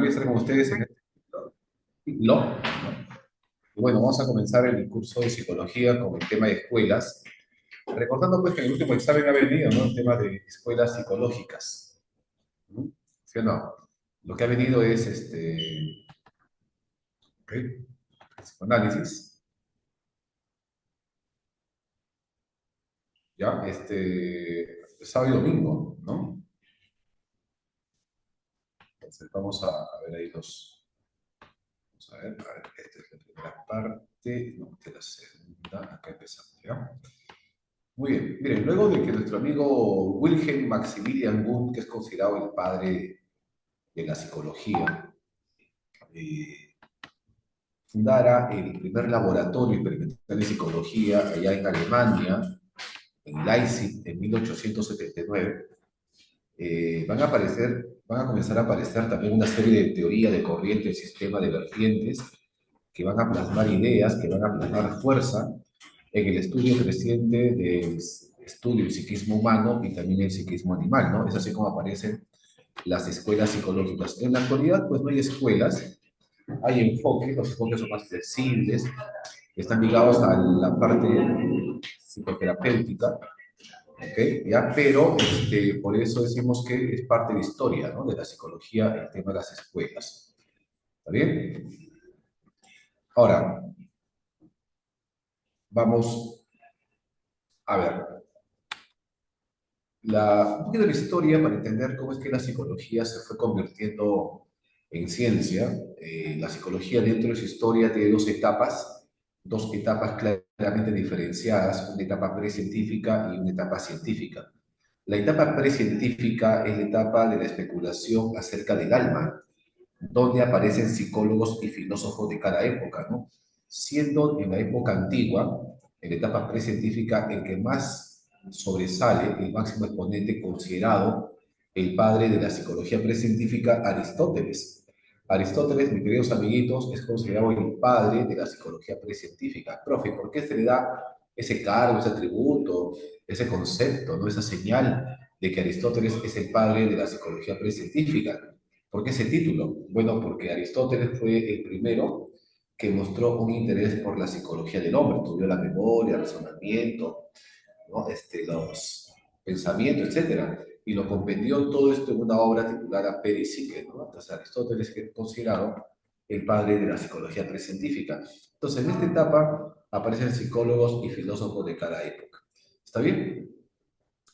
voy a estar con ustedes en este ciclo, ¿no? Y bueno, vamos a comenzar el curso de psicología con el tema de escuelas, recordando pues que en el último examen ha venido, ¿no? El tema de escuelas psicológicas, ¿no? ¿Sí o no? Lo que ha venido es ¿ok? Psicoanálisis, ¿ya? Sábado y domingo, ¿no? Entonces vamos a ver ahí vamos a ver, esta es la primera parte, no, esta es la segunda, acá empezamos, ¿ya? Muy bien, miren, luego de que nuestro amigo Wilhelm Maximilian Wundt, que es considerado el padre de la psicología, eh, fundara el primer laboratorio experimental de psicología allá en Alemania, en Leipzig, en 1879, van a comenzar a aparecer también una serie de teorías de corrientes, sistema de vertientes, que van a plasmar ideas, que van a plasmar fuerza en el estudio creciente del estudio del psiquismo humano y también el psiquismo animal, ¿no? Es así como aparecen las escuelas psicológicas. En la actualidad, pues no hay escuelas, hay enfoques, los enfoques son más flexibles, están ligados a la parte psicoterapéutica, ¿ok? ¿Ya? Pero por eso decimos que es parte de historia, ¿no? De la psicología, el tema de las escuelas. ¿Está bien? Ahora, vamos a ver. Un poquito de la historia para entender cómo es que la psicología se fue convirtiendo en ciencia. La psicología dentro de su historia tiene dos etapas claramente diferenciadas, una etapa precientífica y una etapa científica. La etapa precientífica es la etapa de la especulación acerca del alma, donde aparecen psicólogos y filósofos de cada época, ¿no? Siendo en la época antigua, en la etapa precientífica, el que más sobresale, el máximo exponente considerado el padre de la psicología precientífica, Aristóteles. Aristóteles, mis queridos amiguitos, es considerado el padre de la psicología precientífica. Profe, ¿por qué se le da ese cargo, ese atributo, ese concepto, ¿no? Esa señal de que Aristóteles es el padre de la psicología precientífica? ¿Por qué ese título? Bueno, porque Aristóteles fue el primero que mostró un interés por la psicología del hombre, estudió la memoria, el razonamiento, ¿no? Los pensamientos, etcétera, y lo compendió todo esto en una obra titulada Peripsique, ¿no? Entonces Aristóteles es considerado el padre de la psicología precientífica. Entonces en esta etapa aparecen psicólogos y filósofos de cada época. ¿Está bien?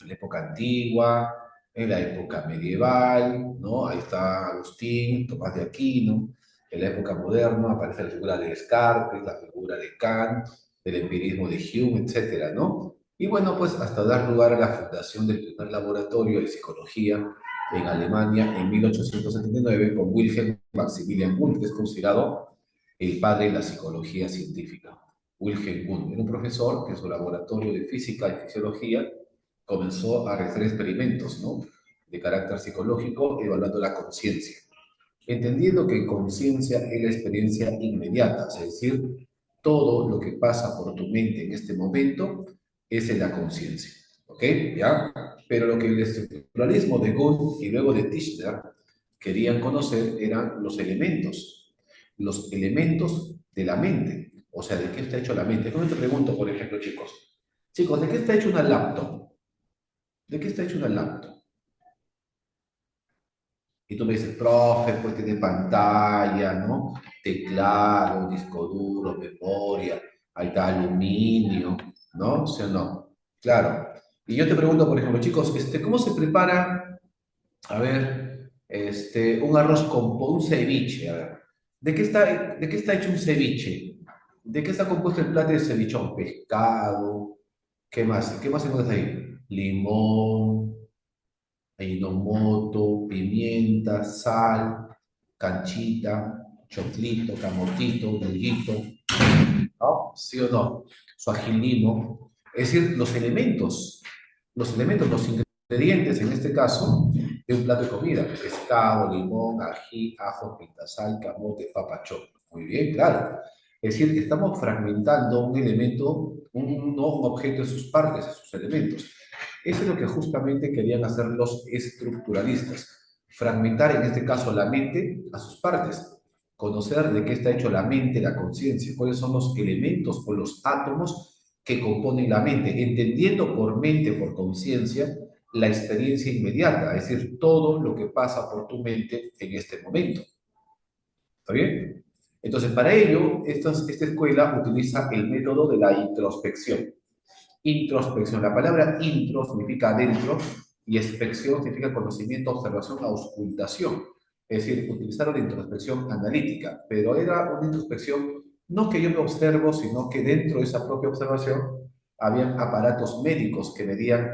En la época antigua, en la época medieval, ¿no? Ahí está Agustín, Tomás de Aquino. En la época moderna aparece la figura de Descartes, la figura de Kant, el empirismo de Hume, etcétera, ¿no? Y bueno, pues hasta dar lugar a la fundación del primer laboratorio de psicología en Alemania en 1879 con Wilhelm Maximilian Wundt, que es considerado el padre de la psicología científica. Wilhelm Wundt era un profesor que en su laboratorio de física y fisiología comenzó a realizar experimentos, ¿no? De carácter psicológico, evaluando la conciencia, entendiendo que conciencia es la experiencia inmediata, es decir, todo lo que pasa por tu mente en este momento es en la conciencia, ¿ok? ¿Ya? Pero lo que el estructuralismo de Guth y luego de Tischner querían conocer eran los elementos de la mente, o sea, ¿de qué está hecho la mente? Como te pregunto, por ejemplo, chicos, ¿de qué está hecho una laptop? ¿De qué está hecho una laptop? Y tú me dices, profe, pues tiene pantalla, ¿no? Teclado, disco duro, memoria, ahí está aluminio, ¿no? ¿Sí o no? Claro. Y yo te pregunto, por ejemplo, chicos, ¿cómo se prepara, a ver, un arroz con un ceviche? A ver, de qué está hecho un ceviche? ¿De qué está compuesto el plato de cevichón? Pescado, ¿qué más? ¿Qué más encuentras ahí? Limón, ajinomoto, pimienta, sal, canchita, choclito, camotito, bullito, ¿no? ¿Sí o no? Su ají limo. Es decir, los ingredientes, en este caso, de un plato de comida. Pescado, limón, ají, ajo, sal, camote, papachón. Muy bien, claro. Es decir, estamos fragmentando un elemento, no un objeto en sus partes, en sus elementos. Eso es lo que justamente querían hacer los estructuralistas, fragmentar en este caso la mente a sus partes, conocer de qué está hecho la mente, la conciencia, cuáles son los elementos o los átomos que componen la mente, entendiendo por mente, por conciencia, la experiencia inmediata, es decir, todo lo que pasa por tu mente en este momento. ¿Está bien? Entonces, para ello, esta escuela utiliza el método de la introspección. Introspección. La palabra intro significa adentro y expección significa conocimiento, observación, auscultación. Es decir, utilizaron la introspección analítica, pero era una introspección no que yo me observo, sino que dentro de esa propia observación habían aparatos médicos que medían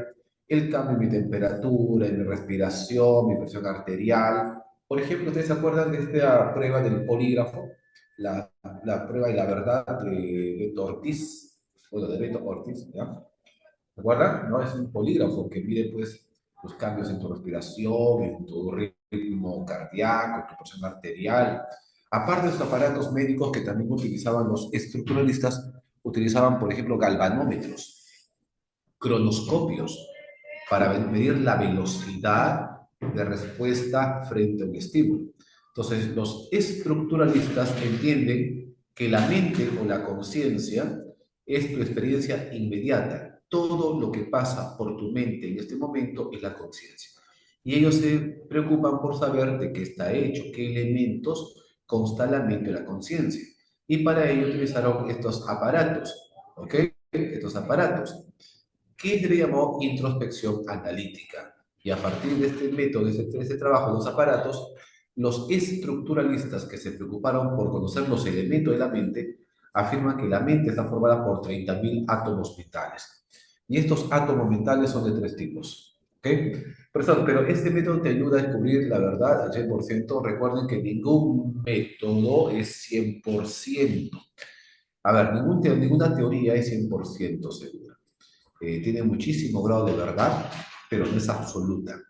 el cambio en mi temperatura, en mi respiración, mi presión arterial. Por ejemplo, ¿ustedes se acuerdan de esta prueba del polígrafo? La, la prueba de la verdad de Beto Ortiz, bueno, de Beto Ortiz, ¿ya? ¿Recuerdan? ¿No? Es un polígrafo que mide, pues, los cambios en tu respiración, en tu ritmo cardíaco, en tu presión arterial. Aparte de estos aparatos médicos que también utilizaban los estructuralistas, utilizaban, por ejemplo, galvanómetros, cronoscopios, para medir la velocidad de respuesta frente a un estímulo. Entonces, los estructuralistas entienden que la mente o la conciencia es tu experiencia inmediata. Todo lo que pasa por tu mente en este momento es la conciencia. Y ellos se preocupan por saber de qué está hecho, qué elementos consta la mente o la conciencia. Y para ello utilizaron estos aparatos, ¿ok? Estos aparatos que se le llamó introspección analítica. Y a partir de este método, de este trabajo de los aparatos, los estructuralistas que se preocuparon por conocer los elementos de la mente afirman que la mente está formada por 30.000 átomos mentales. Y estos átomos mentales son de tres tipos. ¿Ok? Pero este método te ayuda a descubrir la verdad al 100%. Recuerden que ningún método es 100%. A ver, ninguna teoría es 100% segura. Tiene muchísimo grado de verdad, pero no es absoluta.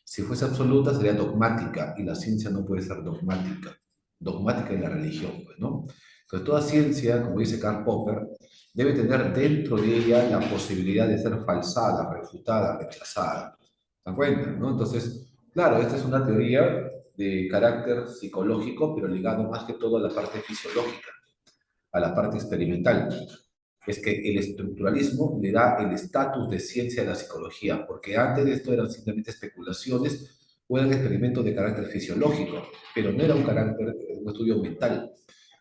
Si fuese absoluta sería dogmática y la ciencia no puede ser dogmática. Dogmática es la religión, pues, ¿no? Entonces toda ciencia, como dice Karl Popper, debe tener dentro de ella la posibilidad de ser falsada, refutada, rechazada. ¿Se dan cuenta, no? Entonces, claro, esta es una teoría de carácter psicológico, pero ligado más que todo a la parte fisiológica, a la parte experimental. Es que el estructuralismo le da el estatus de ciencia a la psicología, porque antes de esto eran simplemente especulaciones o eran experimentos de carácter fisiológico, pero no era un estudio mental.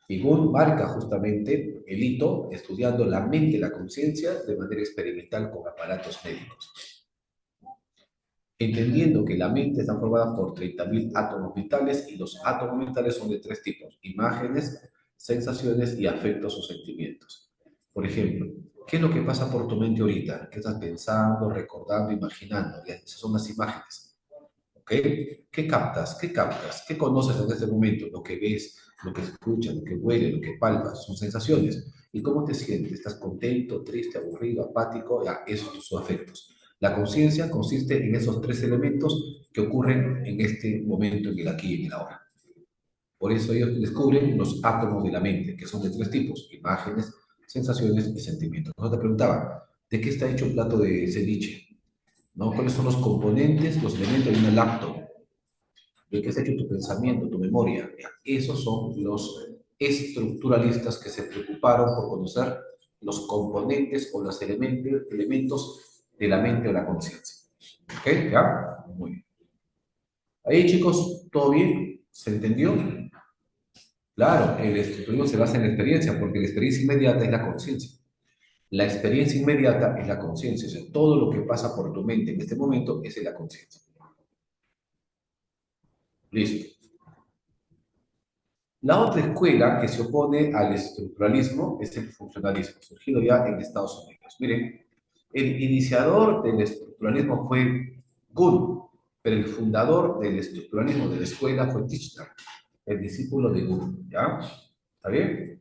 Y Gunn marca justamente el hito estudiando la mente y la conciencia de manera experimental con aparatos médicos. Entendiendo que la mente está formada por 30.000 átomos mentales y los átomos mentales son de tres tipos: imágenes, sensaciones y afectos o sentimientos. Por ejemplo, ¿qué es lo que pasa por tu mente ahorita? ¿Qué estás pensando, recordando, imaginando? Ya, esas son las imágenes. ¿Ok? ¿Qué captas? ¿Qué captas? ¿Qué conoces en este momento? Lo que ves, lo que escuchas, lo que huele, lo que palpas, son sensaciones. ¿Y cómo te sientes? ¿Estás contento, triste, aburrido, apático? Ya, esos son afectos. La conciencia consiste en esos tres elementos que ocurren en este momento, en el aquí y en el ahora. Por eso ellos descubren los átomos de la mente, que son de tres tipos: imágenes, sensaciones y sentimientos. Entonces te preguntaba, ¿de qué está hecho un plato de ceviche? ¿No? ¿Cuáles son los componentes, los elementos de una laptop? ¿De qué está hecho tu pensamiento, tu memoria? Esos son los estructuralistas que se preocuparon por conocer los componentes o los elementos de la mente o la conciencia. ¿Ok? ¿Ya? Muy bien. Ahí, chicos, ¿todo bien? ¿Se entendió? Claro, el estructuralismo se basa en la experiencia, porque la experiencia inmediata es la conciencia. La experiencia inmediata es la conciencia. O sea, todo lo que pasa por tu mente en este momento es en la conciencia. Listo. La otra escuela que se opone al estructuralismo es el funcionalismo, surgido ya en Estados Unidos. Miren, el iniciador del estructuralismo fue Gunn, pero el fundador del estructuralismo de la escuela fue Tishner, el discípulo de Gunn. ¿Ya? ¿Está bien?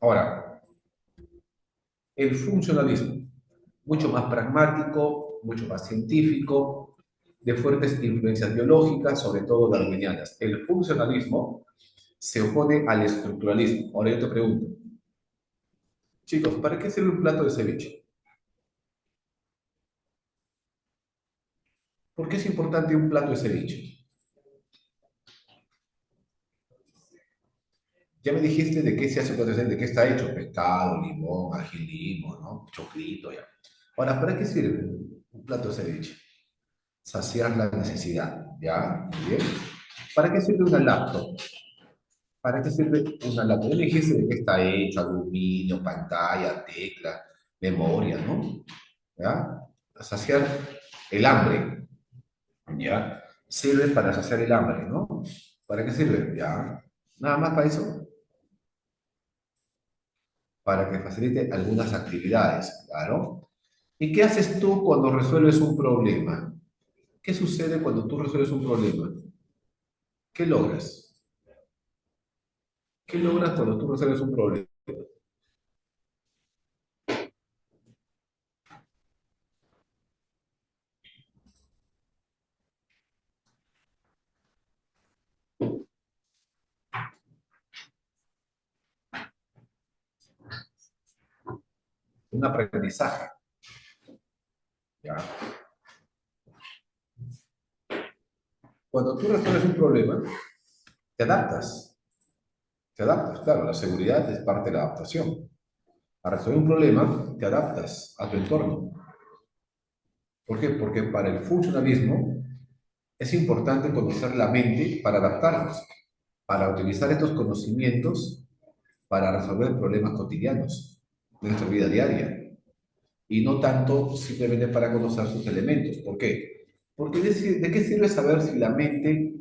Ahora, el funcionalismo, mucho más pragmático, mucho más científico, de fuertes influencias biológicas, sobre todo darwinianas. El funcionalismo se opone al estructuralismo. Ahora yo te pregunto, chicos, ¿para qué sirve un plato de ceviche? ¿Por qué es importante un plato de ceviche? Ya me dijiste de qué se hace, de qué está hecho, pescado, limón, ají limo, ¿no? Choclito, ya. Ahora, ¿para qué sirve un plato de ceviche? Saciar la necesidad, ¿ya? Muy bien. ¿Para qué sirve una laptop? ¿Para qué sirve una laptop? Ya me dijiste de qué está hecho, aluminio, pantalla, tecla, memoria, ¿no? ¿Ya? Saciar el hambre, ¿ya? Sirve para saciar el hambre, ¿no? ¿Para qué sirve? ¿Ya? Nada más para eso, para que facilite algunas actividades, claro. ¿Y qué haces tú cuando resuelves un problema? ¿Qué sucede cuando tú resuelves un problema? ¿Qué logras? ¿Qué logras cuando tú resuelves un problema? Un aprendizaje, ¿ya? Cuando tú resuelves un problema, te adaptas, te adaptas, claro, la seguridad es parte de la adaptación. Para resolver un problema, te adaptas a tu entorno. ¿Por qué? Porque para el funcionalismo es importante conocer la mente para adaptarnos, para utilizar estos conocimientos para resolver problemas cotidianos de nuestra vida diaria y no tanto simplemente para conocer sus elementos. ¿Por qué? Porque ¿de qué sirve saber si la mente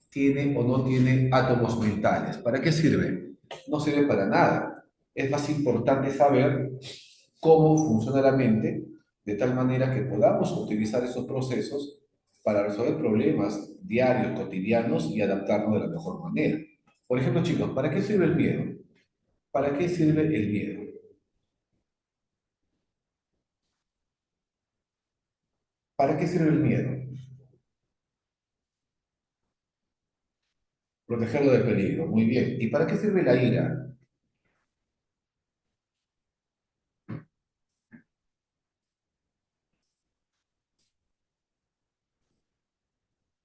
tiene o no tiene átomos mentales? ¿Para qué sirve? No sirve para nada. Es más importante saber cómo funciona la mente de tal manera que podamos utilizar esos procesos para resolver problemas diarios, cotidianos y adaptarnos de la mejor manera. Por ejemplo, chicos, ¿para qué sirve el miedo? ¿Para qué sirve el miedo? ¿Para qué sirve el miedo? Protegerlo del peligro. Muy bien. ¿Y para qué sirve la ira?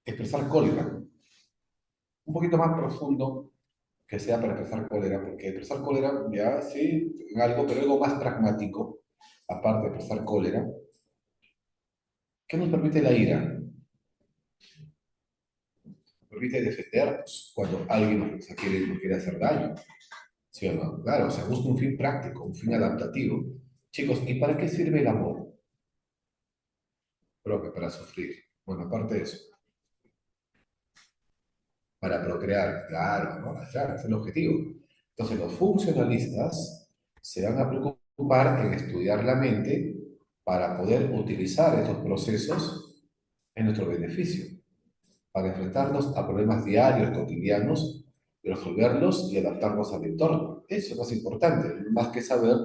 Expresar cólera. Un poquito más profundo que sea para expresar cólera, porque expresar cólera, ya sí, en algo, pero algo más pragmático, aparte de expresar cólera. ¿Qué nos permite la ira? Nos permite defendernos cuando alguien nos quiere hacer daño. ¿Sí o no? Claro, o sea, busca un fin práctico, un fin adaptativo. Chicos, ¿y para qué sirve el amor? Creo que para sufrir. Bueno, aparte de eso. Para procrear, claro, ¿no? Claro, ese es el objetivo. Entonces, los funcionalistas se van a preocupar en estudiar la mente para poder utilizar estos procesos en nuestro beneficio, para enfrentarnos a problemas diarios, cotidianos, resolverlos y adaptarnos al entorno. Eso es más importante, más que saber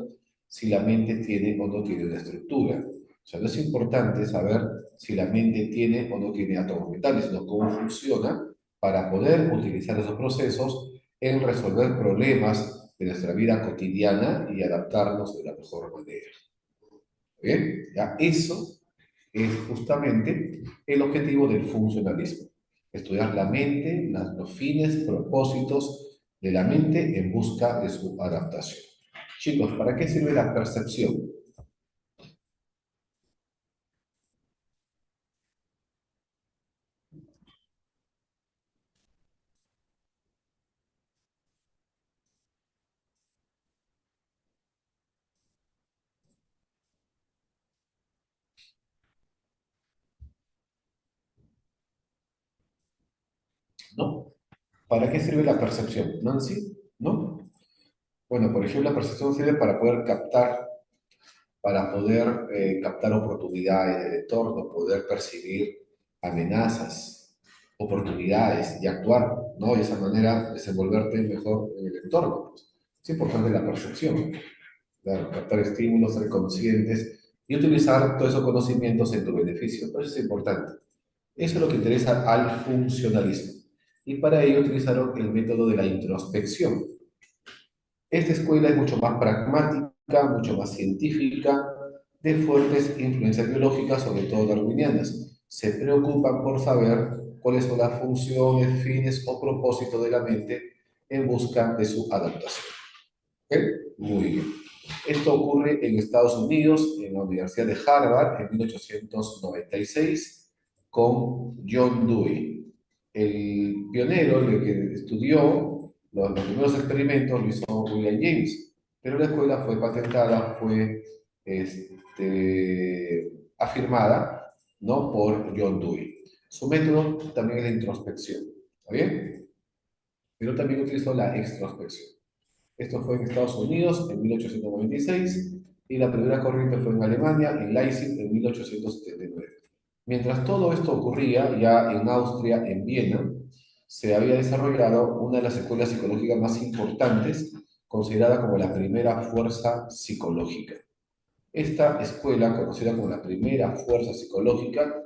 si la mente tiene o no tiene una estructura. O sea, no es importante saber si la mente tiene o no tiene átomos mentales, sino cómo funciona para poder utilizar esos procesos en resolver problemas de nuestra vida cotidiana y adaptarnos de la mejor manera. ¿Bien? Ya, eso es justamente el objetivo del funcionalismo. Estudiar la mente, los fines, propósitos de la mente en busca de su adaptación. Chicos, ¿para qué sirve la percepción? ¿No? ¿Para qué sirve la percepción? Nancy, ¿no? Bueno, por ejemplo, la percepción sirve para poder captar oportunidades del entorno, poder percibir amenazas, oportunidades y actuar, ¿no? De esa manera desenvolverte mejor en el entorno, pues. Es importante la percepción, claro, captar estímulos, ser conscientes y utilizar todos esos conocimientos en tu beneficio. Por eso es importante. Eso es lo que interesa al funcionalismo. Y para ello utilizaron el método de la introspección. Esta escuela es mucho más pragmática, mucho más científica, de fuertes influencias biológicas, sobre todo darwinianas. Se preocupan por saber cuáles son las funciones, fines o propósitos de la mente en busca de su adaptación. ¿Ok? Muy bien. Esto ocurre en Estados Unidos, en la Universidad de Harvard, en 1896, con John Dewey. El pionero, el que estudió los primeros experimentos, lo hizo William James, pero la escuela fue patentada, fue afirmada, ¿no?, por John Dewey. Su método también es la introspección, ¿está bien? Pero también utilizó la extrospección. Esto fue en Estados Unidos en 1896 y la primera corriente fue en Alemania, en Leipzig, en 1879. Mientras todo esto ocurría, ya en Austria, en Viena, se había desarrollado una de las escuelas psicológicas más importantes, considerada como la primera fuerza psicológica. Esta escuela, conocida como la primera fuerza psicológica,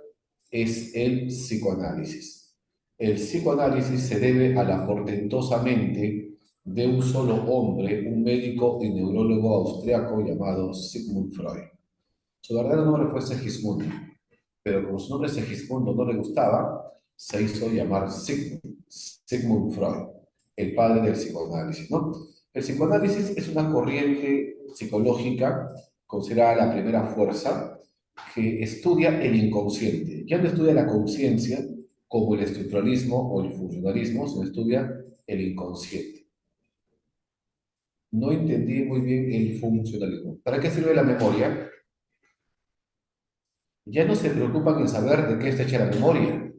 es el psicoanálisis. El psicoanálisis se debe a la portentosa mente de un solo hombre, un médico y neurólogo austriaco llamado Sigmund Freud. Su verdadero nombre fue Segismundo, pero como su nombre Segismundo no le gustaba, se hizo llamar Sigmund Freud, el padre del psicoanálisis, ¿no? El psicoanálisis es una corriente psicológica considerada la primera fuerza que estudia el inconsciente. Ya no estudia la conciencia como el estructuralismo o el funcionalismo, sino estudia el inconsciente. No entendí muy bien el funcionalismo. ¿Para qué sirve la memoria? Ya no se preocupan en saber de qué está hecha la memoria,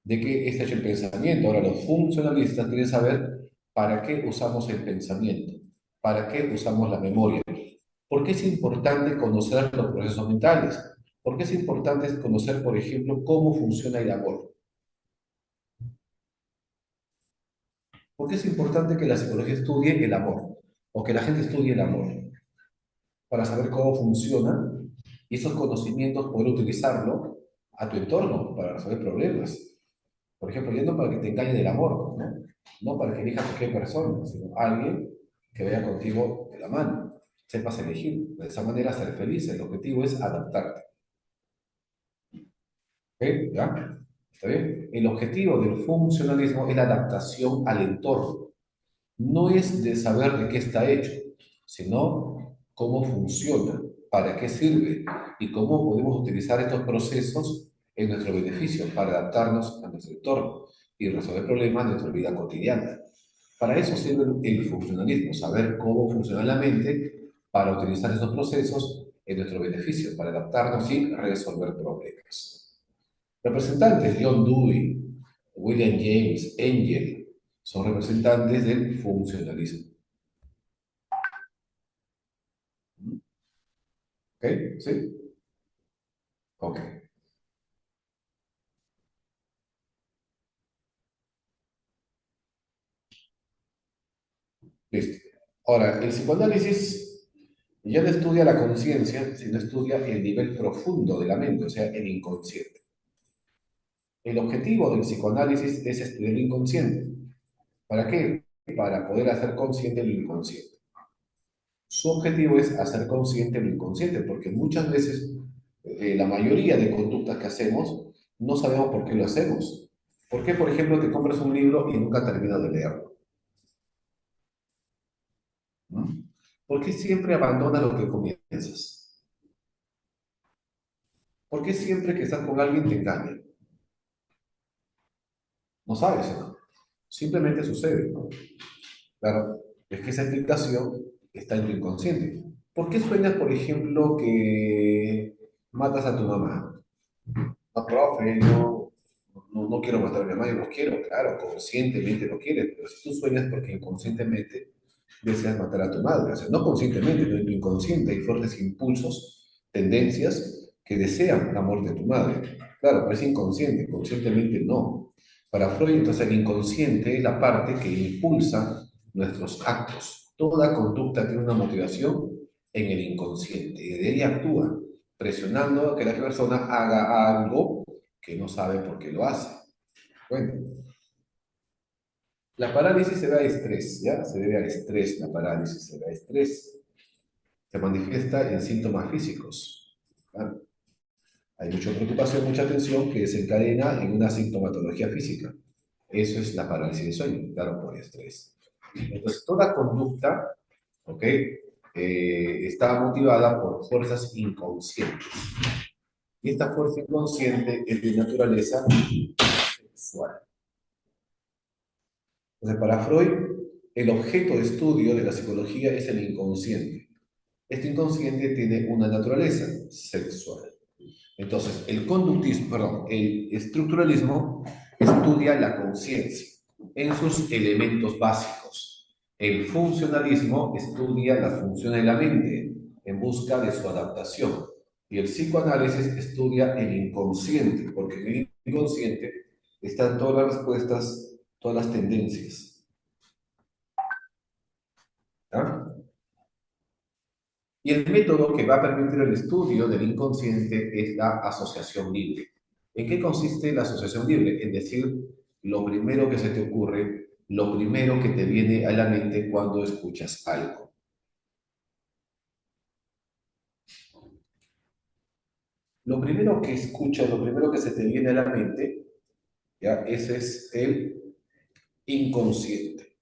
de qué está hecho el pensamiento. Ahora, los funcionalistas quieren saber para qué usamos el pensamiento, para qué usamos la memoria. ¿Por qué es importante conocer los procesos mentales? ¿Por qué es importante conocer, por ejemplo, cómo funciona el amor? ¿Por qué es importante que la psicología estudie el amor? O que la gente estudie el amor para saber cómo funciona y esos conocimientos poder utilizarlo a tu entorno para resolver problemas. Por ejemplo, ya no para que te engañen del amor, ¿no? No para que elijas a qué persona, sino alguien que vaya contigo de la mano, sepas elegir. De esa manera ser feliz. El objetivo es adaptarte. ¿Ok? ¿Ya? ¿Está bien? El objetivo del funcionalismo es la adaptación al entorno. No es de saber de qué está hecho, sino cómo funciona, para qué sirve y cómo podemos utilizar estos procesos en nuestro beneficio para adaptarnos a nuestro entorno y resolver problemas de nuestra vida cotidiana. Para eso sirve el funcionalismo, saber cómo funciona la mente para utilizar estos procesos en nuestro beneficio, para adaptarnos y resolver problemas. Representantes: John Dewey, William James, Engel, son representantes del funcionalismo. ¿Ok? ¿Sí? Ok. Listo. Ahora, el psicoanálisis ya no estudia la conciencia, sino estudia el nivel profundo de la mente, o sea, el inconsciente. El objetivo del psicoanálisis es estudiar el inconsciente. ¿Para qué? Para poder hacer consciente lo inconsciente. Su objetivo es hacer consciente lo inconsciente, porque muchas veces la mayoría de conductas que hacemos no sabemos por qué lo hacemos. ¿Por qué, por ejemplo, te compras un libro y nunca terminas de leerlo? ¿No? ¿Por qué siempre abandonas lo que comienzas? ¿Por qué siempre que estás con alguien te engañan? No sabes, ¿no? Simplemente sucede, ¿no? Claro, es que esa explicación está en tu inconsciente. ¿Por qué sueñas, por ejemplo, que matas a tu mamá? No, profe, no quiero matar a mi mamá, yo no quiero, claro, conscientemente lo quieres, pero si tú sueñas porque inconscientemente deseas matar a tu madre, o sea, no conscientemente, pero en tu inconsciente hay fuertes impulsos, tendencias que desean la muerte de tu madre. Claro, pero es inconsciente, conscientemente no. Para Freud, entonces, el inconsciente es la parte que impulsa nuestros actos. Toda conducta tiene una motivación en el inconsciente y de ahí actúa, presionando a que la persona haga algo que no sabe por qué lo hace. Bueno, la parálisis se debe a estrés, ¿ya? Se debe al estrés, la parálisis se debe a estrés. Se manifiesta en síntomas físicos. ¿Claro? Hay mucha preocupación, mucha tensión que desencadena en una sintomatología física. Eso es la parálisis de sueño, claro, por estrés. Entonces, toda conducta, ¿ok? Está motivada por fuerzas inconscientes. Y esta fuerza inconsciente es de naturaleza sexual. Entonces, para Freud, el objeto de estudio de la psicología es el inconsciente. Este inconsciente tiene una naturaleza sexual. Entonces, el conductismo, perdón, el estructuralismo estudia la conciencia en sus elementos básicos. El funcionalismo estudia las funciones de la mente en busca de su adaptación. Y el psicoanálisis estudia el inconsciente, porque en el inconsciente están todas las respuestas, todas las tendencias. ¿Ah? Y el método que va a permitir el estudio del inconsciente es la asociación libre. ¿En qué consiste la asociación libre? En decir lo primero que se te ocurre, lo primero que te viene a la mente cuando escuchas algo. Lo primero que escuchas, lo primero que se te viene a la mente, ¿ya? Ese es el inconsciente.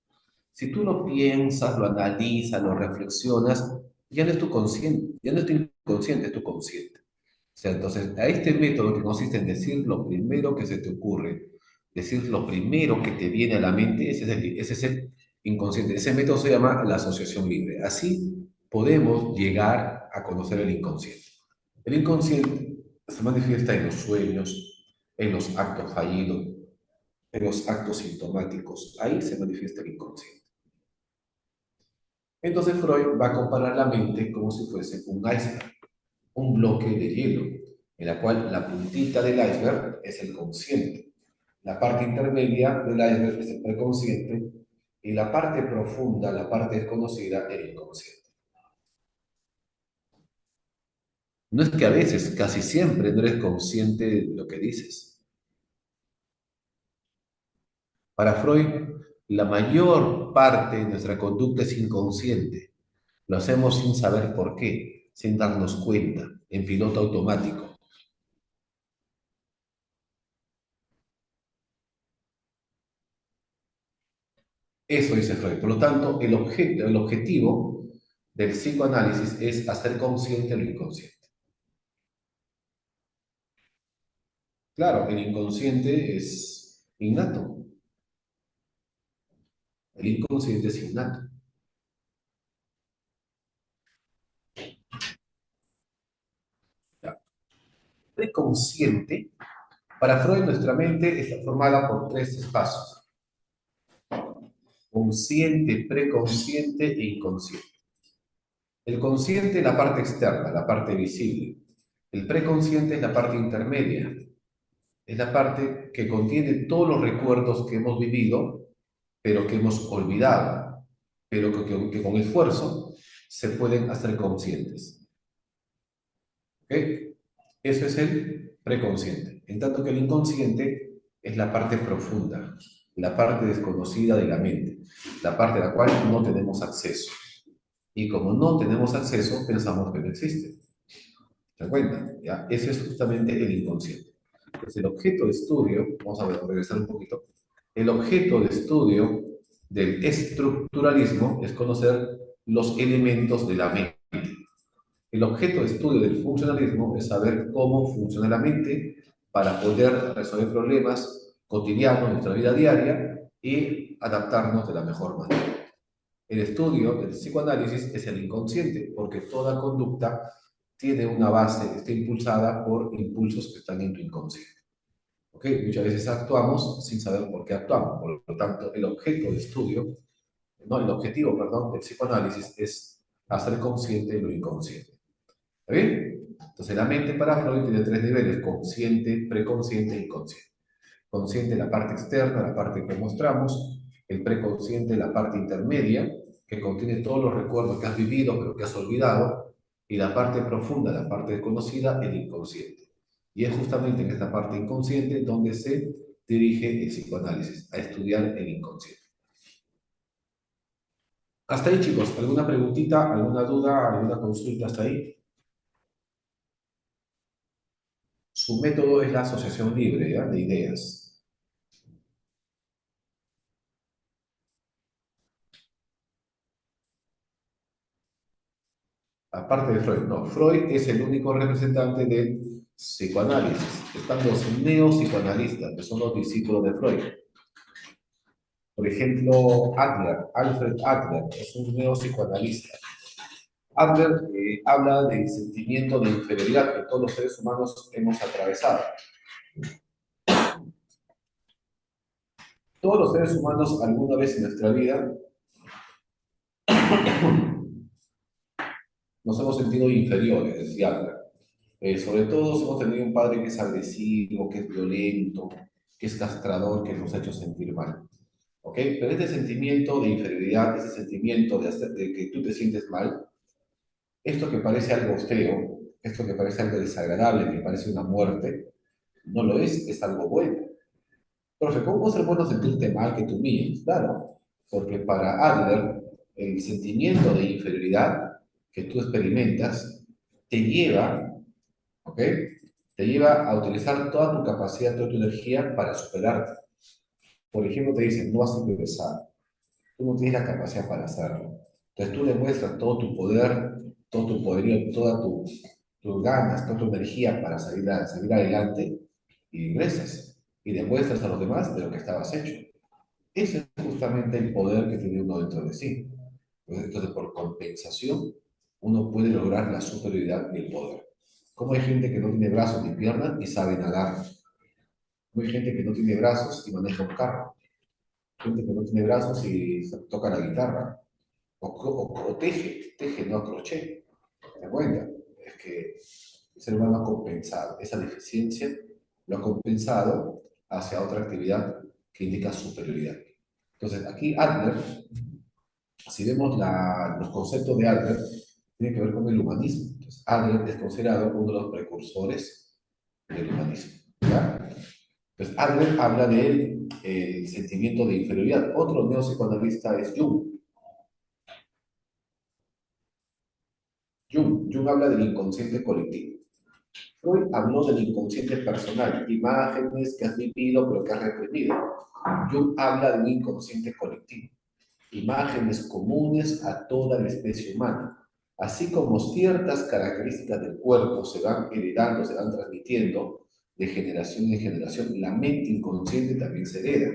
Si tú lo piensas, lo analizas, lo reflexionas, ya no es tu consciente, ya no es tu inconsciente, es tu consciente. O sea, entonces, a este método que consiste en decir lo primero que se te ocurre, decir lo primero que te viene a la mente, ese es el inconsciente. Ese método se llama la asociación libre. Así podemos llegar a conocer el inconsciente. El inconsciente se manifiesta en los sueños, en los actos fallidos, en los actos sintomáticos. Ahí se manifiesta el inconsciente. Entonces Freud va a comparar la mente como si fuese un iceberg, un bloque de hielo, en la cual la puntita del iceberg es el consciente, la parte intermedia del iceberg es el preconsciente y la parte profunda, la parte desconocida, el inconsciente. No es que a veces, casi siempre, no eres consciente de lo que dices. Para Freud, la mayor parte de nuestra conducta es inconsciente. Lo hacemos sin saber por qué, sin darnos cuenta, en piloto automático. Eso dice Freud. Por lo tanto, el objetivo del psicoanálisis es hacer consciente lo inconsciente. Claro, el inconsciente es innato. El inconsciente es innato. ¿Ya? Preconsciente, para Freud nuestra mente está formada por tres espacios: consciente, preconsciente e inconsciente. El consciente es la parte externa, la parte visible. El preconsciente es la parte intermedia, es la parte que contiene todos los recuerdos que hemos vivido, pero que hemos olvidado, pero que con esfuerzo se pueden hacer conscientes. ¿Ok? Eso es el preconsciente. En tanto que el inconsciente es la parte profunda, la parte desconocida de la mente, la parte a la cual no tenemos acceso. Y como no tenemos acceso, pensamos que no existe. ¿Se dan cuenta? ¿Ya? Ese es justamente el inconsciente. Entonces, el objeto de estudio, vamos a ver, regresar un poquito, el objeto de estudio del estructuralismo es conocer los elementos de la mente. El objeto de estudio del funcionalismo es saber cómo funciona la mente para poder resolver problemas cotidianos de nuestra vida diaria y adaptarnos de la mejor manera. El estudio del psicoanálisis es el inconsciente, porque toda conducta tiene una base, está impulsada por impulsos que están en tu inconsciente. ¿Ok? Muchas veces actuamos sin saber por qué actuamos. Por lo tanto, el objeto de estudio, no, el objetivo, perdón, del psicoanálisis es hacer consciente lo inconsciente. ¿Está bien? Entonces, la mente para Freud tiene tres niveles: consciente, preconsciente e inconsciente. Consciente, la parte externa, la parte que mostramos; el preconsciente, la parte intermedia, que contiene todos los recuerdos que has vivido pero que has olvidado; y la parte profunda, la parte desconocida, el inconsciente. Y es justamente en esta parte inconsciente donde se dirige el psicoanálisis, a estudiar el inconsciente. Hasta ahí, chicos, ¿alguna preguntita, alguna duda, alguna consulta hasta ahí? Su método es la asociación libre, ¿ya? De ideas. Aparte de Freud, no. Freud es el único representante del psicoanálisis. Están los neopsicoanalistas, que son los discípulos de Freud. Por ejemplo, Adler, Alfred Adler, es un neopsicoanalista. Adler habla del sentimiento de inferioridad que todos los seres humanos hemos atravesado. Todos los seres humanos alguna vez en nuestra vida nos hemos sentido inferiores, decía Adler. Sobre todo si hemos tenido un padre que es agresivo, que es violento, que es castrador, que nos ha hecho sentir mal. ¿Ok? Pero este sentimiento de inferioridad, este sentimiento de que tú te sientes mal, esto que parece algo feo, esto que parece algo desagradable, que parece una muerte, no lo es algo bueno. Profe, ¿cómo puede ser bueno sentirte mal que tú humilles? Claro, porque para Adler, el sentimiento de inferioridad que tú experimentas te lleva, ¿ok? Te lleva a utilizar toda tu capacidad, toda tu energía para superarte. Por ejemplo, te dicen, no vas a progresar, tú no tienes la capacidad para hacerlo. Entonces tú demuestras todo tu poderío, todas tus ganas, toda tu energía para salir adelante y ingresas y demuestras a los demás de lo que estabas hecho. Ese es justamente el poder que tiene uno dentro de sí. Entonces, por compensación, uno puede lograr la superioridad y el poder. Como hay gente que no tiene brazos ni piernas y sabe nadar. Como hay gente que no tiene brazos y maneja un carro. Gente que no tiene brazos y toca la guitarra. O teje, no crochet. ¿Te das cuenta? Es que el ser humano ha compensado esa deficiencia, lo ha compensado hacia otra actividad que indica superioridad. Entonces, aquí Adler, si vemos los conceptos de Adler, tiene que ver con el humanismo. Entonces, Adler es considerado uno de los precursores del humanismo. ¿Ya? Entonces, Adler habla del el sentimiento de inferioridad. Otro neopsicoanalista es Jung. Jung habla del inconsciente colectivo. Freud habló del inconsciente personal, imágenes que has vivido pero que has reprimido. Jung habla del inconsciente colectivo, imágenes comunes a toda la especie humana. Así como ciertas características del cuerpo se van heredando, se van transmitiendo de generación en generación, la mente inconsciente también se hereda.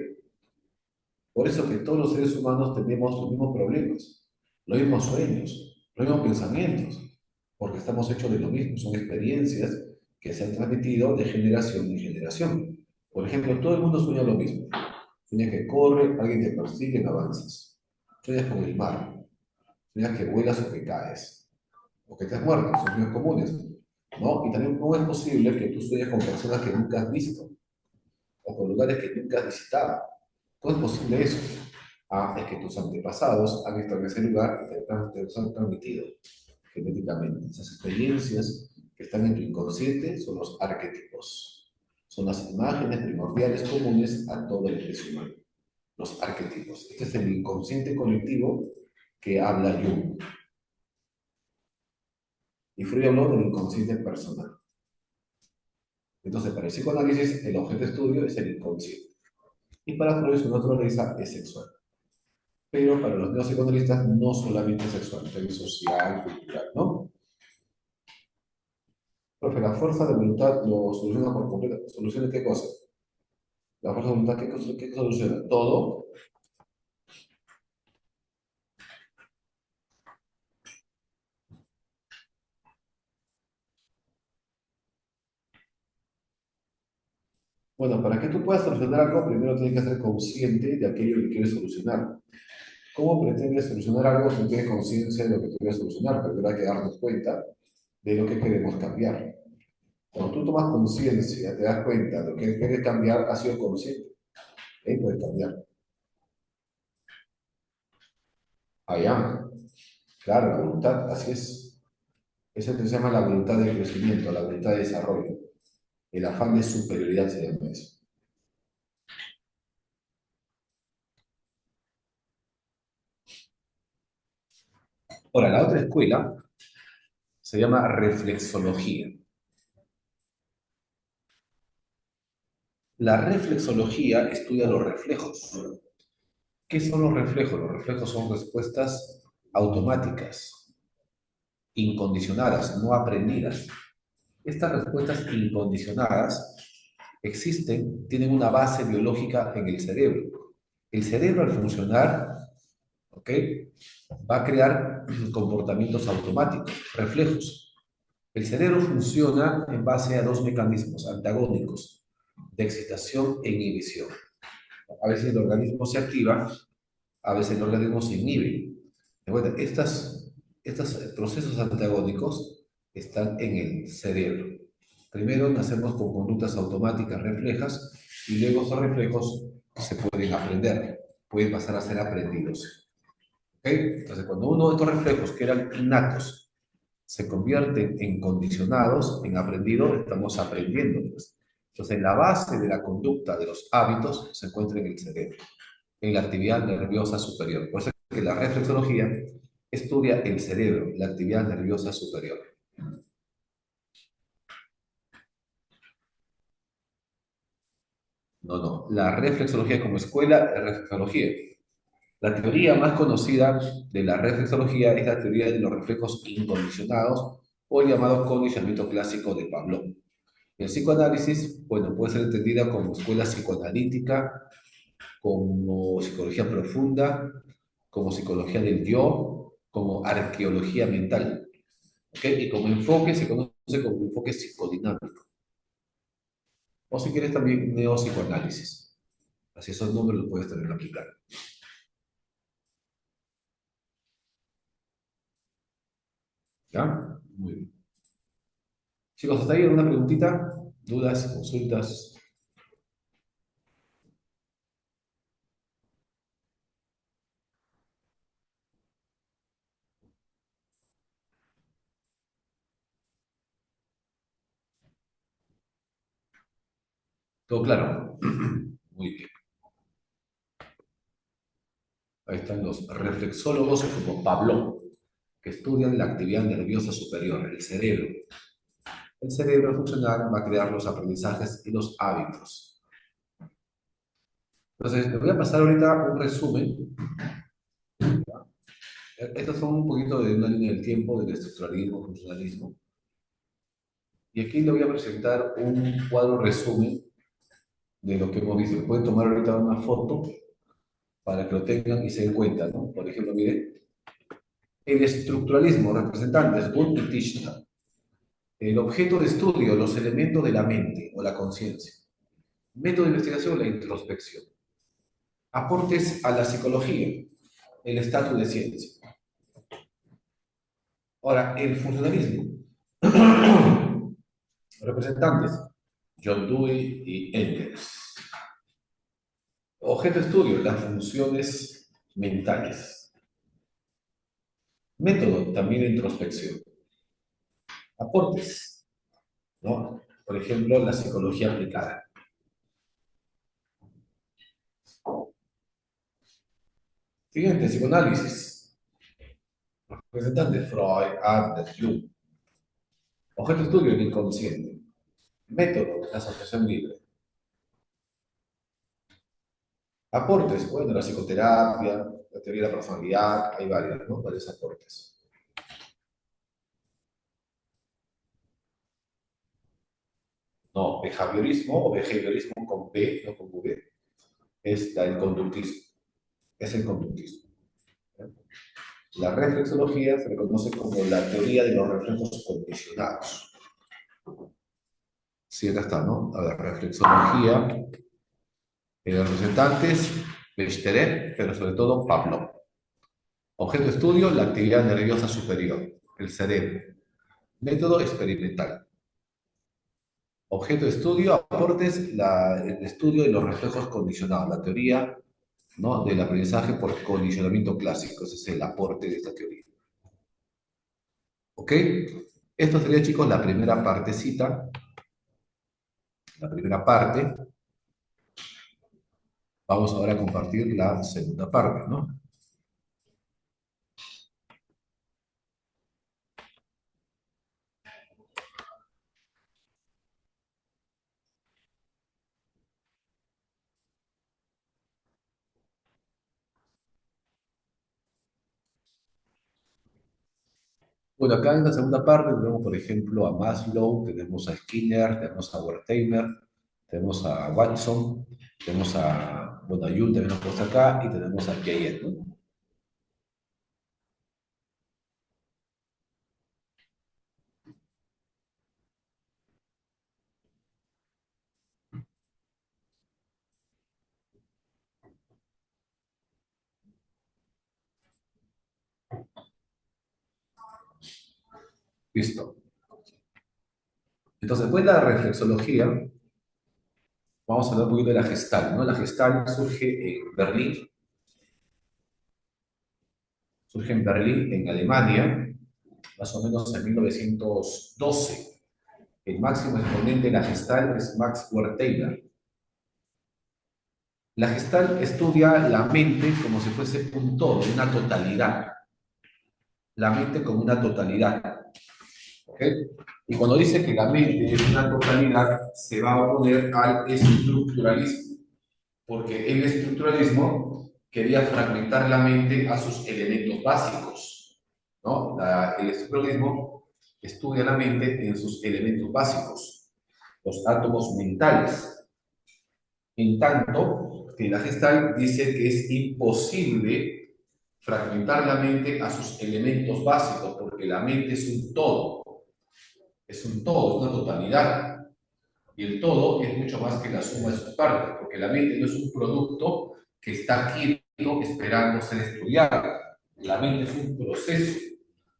Por eso que todos los seres humanos tenemos los mismos problemas, los mismos sueños, los mismos pensamientos, porque estamos hechos de lo mismo, son experiencias que se han transmitido de generación en generación. Por ejemplo, todo el mundo sueña lo mismo. Sueña que corre, alguien te persigue, no avanzas. Sueñas con el mar, sueñas que vuelas o que caes, o que te has muerto, son sueños comunes. ¿No? Y también cómo es posible que tú sueñes con personas que nunca has visto, o con lugares que nunca has visitado. ¿Cómo es posible eso? Ah, es que tus antepasados han estado en ese lugar y te los han transmitido genéticamente. Esas experiencias que están en tu inconsciente son los arquetipos. Son las imágenes primordiales comunes a todo el especie humano. Los arquetipos. Este es el inconsciente colectivo que habla Jung. Y Freud habló del inconsciente personal. Entonces, para el psicoanálisis, el objeto de estudio es el inconsciente. Y para Freud, su naturaleza es sexual. Pero para los neopsicoanalistas no solamente sexual, también social, cultural, ¿no? Profe, la fuerza de voluntad lo soluciona por completo. ¿Soluciona qué cosa? La fuerza de voluntad, ¿qué soluciona? Todo. Bueno, para que tú puedas solucionar algo, primero tienes que ser consciente de aquello que quieres solucionar. ¿Cómo pretendes solucionar algo si no tienes conciencia de lo que tú quieres solucionar? Primero hay que darnos cuenta de lo que queremos cambiar. Cuando tú tomas conciencia, te das cuenta de lo que quieres cambiar, has sido consciente. Ahí puedes cambiar. Allá, claro, la voluntad, así es. Eso se llama la voluntad de crecimiento, la voluntad de desarrollo. El afán de superioridad se llama eso. Ahora, la otra escuela se llama reflexología. La reflexología estudia los reflejos. ¿Qué son los reflejos? Los reflejos son respuestas automáticas. incondicionadas, no aprendidas. Estas respuestas incondicionadas existen, tienen una base biológica en el cerebro. El cerebro al funcionar, ¿ok? Va a crear comportamientos automáticos, reflejos. El cerebro funciona en base a dos mecanismos antagónicos de excitación e inhibición. A veces el organismo se activa, a veces el organismo se inhibe. Bueno, estos procesos antagónicos están en el cerebro. Primero nacemos con conductas automáticas reflejas y luego esos reflejos se pueden aprender, pueden pasar a ser aprendidos. ¿Ok? Entonces, cuando uno de estos reflejos que eran innatos se convierten en condicionados, en aprendido, estamos aprendiendo, pues. Entonces, la base de la conducta de los hábitos se encuentra en el cerebro, en la actividad nerviosa superior. Por eso es que la reflexología estudia el cerebro, la actividad nerviosa superior. No, no. La reflexología como escuela es reflexología. La teoría más conocida de la reflexología es la teoría de los reflejos incondicionados o el llamado condicionamiento clásico de Pavlov. El psicoanálisis, bueno, puede ser entendida como escuela psicoanalítica, como psicología profunda, como psicología del yo, como arqueología mental. ¿Ok? Y como enfoque se conoce como enfoque psicodinámico. O si quieres también neopsicoanálisis. Así esos nombres los puedes tener que aplicar. ¿Ya? Muy bien. Chicos, ¿hasta ahí alguna preguntita? ¿Dudas? ¿Consultas? ¿Todo claro? Muy bien. Ahí están los reflexólogos como Pablo, que estudian la actividad nerviosa superior, el cerebro. El cerebro al funcionar va a crear los aprendizajes y los hábitos. Entonces, les voy a pasar ahorita un resumen. Estos son un poquito de una línea del tiempo del estructuralismo, funcionalismo. Y aquí le voy a presentar un cuadro resumen de lo que hemos visto. Pueden tomar ahorita una foto para que lo tengan y se den cuenta, ¿no? Por ejemplo, miren, el estructuralismo, representantes, Wundt y Tishner. El objeto de estudio, los elementos de la mente o la conciencia. Método de investigación, la introspección. Aportes a la psicología, el estatus de ciencia. Ahora, el funcionalismo. Representantes, John Dewey y Engels. Objeto de estudio, las funciones mentales. Método, también de introspección. Aportes, ¿no? Por ejemplo, la psicología aplicada. Siguiente, psicoanálisis. Representantes, Freud, Adler, Jung. Objeto de estudio, el inconsciente. Método, la asociación libre. Aportes, bueno, la psicoterapia, la teoría de la personalidad, hay varios, ¿no? Varios aportes. No, behaviorismo con B, no con V, es el conductismo. Es el conductismo. ¿Eh? La reflexología se le conoce como la teoría de los reflejos condicionados. Sí, acá está, ¿no? A ver, reflexología, representantes, Bechtelet, pero sobre todo Pavlov. Objeto de estudio, la actividad nerviosa superior, el cerebro. Método experimental. Objeto de estudio, aportes, el estudio de los reflejos condicionados, la teoría, ¿no? Del aprendizaje por condicionamiento clásico. Ese es el aporte de esta teoría. ¿Ok? Esto sería, chicos, la primera partecita, la primera parte. Vamos ahora a compartir la segunda parte, ¿no? Bueno, acá en la segunda parte tenemos, por ejemplo, a Maslow, tenemos a Skinner, tenemos a Wertheimer, tenemos a Watson, tenemos a, bueno, a Jung también lo puesto acá, y tenemos a Piaget, ¿no? Listo. Entonces, después de la reflexología, vamos a hablar un poquito de la Gestalt, ¿no? La Gestalt surge en Berlín, en Alemania, más o menos en 1912. El máximo exponente de la Gestalt es Max Wertheimer. La Gestalt estudia la mente como si fuese un todo, una totalidad. La mente como una totalidad. ¿Ok? Y cuando dice que la mente es una totalidad, se va a oponer al estructuralismo, porque el estructuralismo quería fragmentar la mente a sus elementos básicos, ¿no? El estructuralismo estudia la mente en sus elementos básicos, los átomos mentales. En tanto, que la Gestalt dice que es imposible fragmentar la mente a sus elementos básicos, porque la mente es un todo, es una totalidad. Y el todo es mucho más que la suma de sus partes, porque la mente no es un producto que está quieto esperando ser estudiado. La mente es un proceso,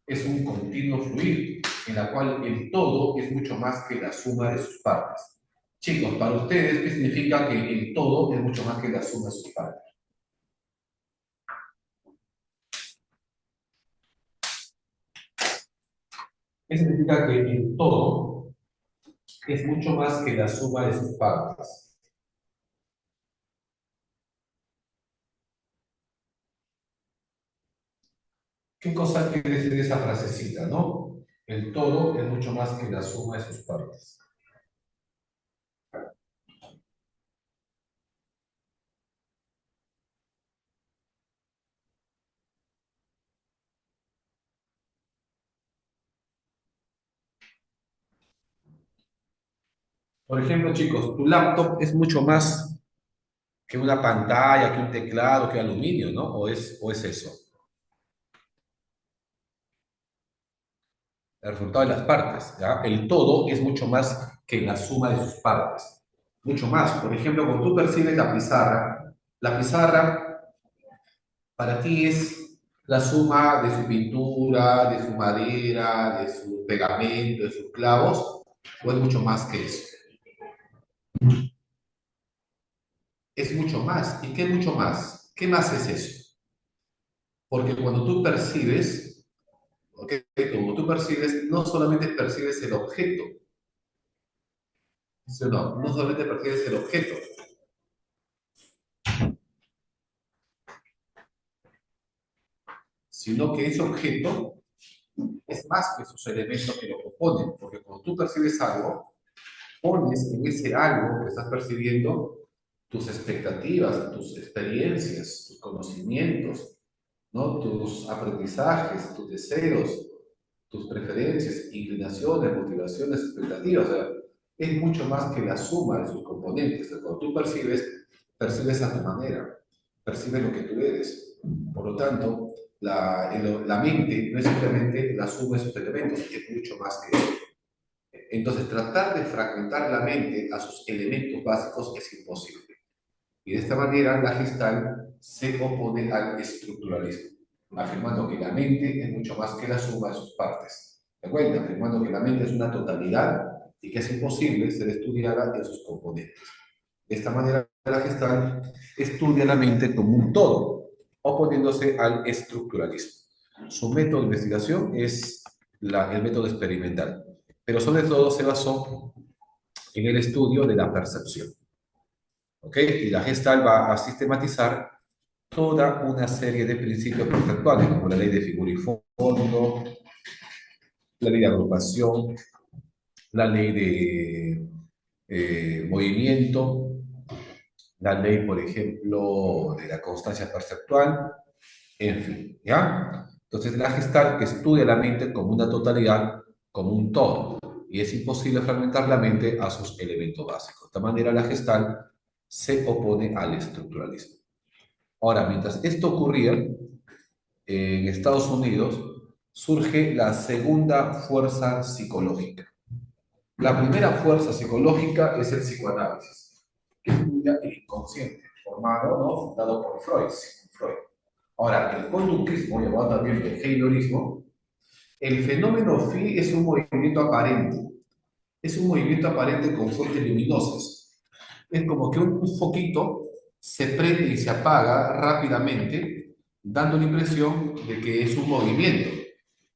es un continuo fluir, en la cual el todo es mucho más que la suma de sus partes. Chicos, para ustedes, ¿qué significa que el todo es mucho más que la suma de sus partes? ¿Qué significa que el todo es mucho más que la suma de sus partes? ¿Qué cosa quiere decir esa frasecita, no? El todo es mucho más que la suma de sus partes. Por ejemplo, chicos, tu laptop es mucho más que una pantalla, que un teclado, que aluminio, ¿no? O es eso? El resultado de las partes, ¿ya? El todo es mucho más que la suma de sus partes. Mucho más. Por ejemplo, cuando tú percibes la pizarra para ti es la suma de su pintura, de su madera, de su pegamento, de sus clavos, o es mucho más que eso. Es mucho más. ¿Y qué es mucho más? ¿Qué más es eso? Porque cuando tú percibes, ¿ok? Como tú percibes, no solamente percibes el objeto, ¿sí o no? No solamente percibes el objeto, sino que ese objeto es más que sus elementos que lo componen, porque cuando tú percibes algo, pones en ese algo que estás percibiendo tus expectativas, tus experiencias, tus conocimientos, ¿no? Tus aprendizajes, tus deseos, tus preferencias, inclinaciones, motivaciones, expectativas. O sea, es mucho más que la suma de sus componentes. Cuando tú percibes, percibes a tu manera, percibes lo que tú eres. Por lo tanto, la mente no es simplemente la suma de sus elementos, es mucho más que eso. Entonces, tratar de fragmentar la mente a sus elementos básicos es imposible. Y de esta manera, la Gestalt se opone al estructuralismo, afirmando que la mente es mucho más que la suma de sus partes. ¿De acuerdo? Afirmando que la mente es una totalidad y que es imposible ser estudiada en sus componentes. De esta manera, la Gestalt estudia la mente como un todo, oponiéndose al estructuralismo. Su método de investigación es el método experimental, pero sobre todo se basó en el estudio de la percepción. ¿Ok? Y la Gestalt va a sistematizar toda una serie de principios perceptuales, como la ley de figura y fondo, la ley de agrupación, la ley de movimiento, la ley, por ejemplo, de la constancia perceptual, en fin, ¿ya? Entonces, la Gestalt que estudia la mente como una totalidad, como un todo, y es imposible fragmentar la mente a sus elementos básicos. De esta manera, la Gestalt se opone al estructuralismo. Ahora, mientras esto ocurría, en Estados Unidos surge la segunda fuerza psicológica. La primera fuerza psicológica es el psicoanálisis, que estudia el inconsciente, formado, ¿no?, fundado por Freud, Sigmund Freud. Ahora, el conductismo, llamado también behaviorismo, el fenómeno phi es un movimiento aparente. Es un movimiento aparente con fuentes luminosas. Es como que un foquito se prende y se apaga rápidamente, dando la impresión de que es un movimiento.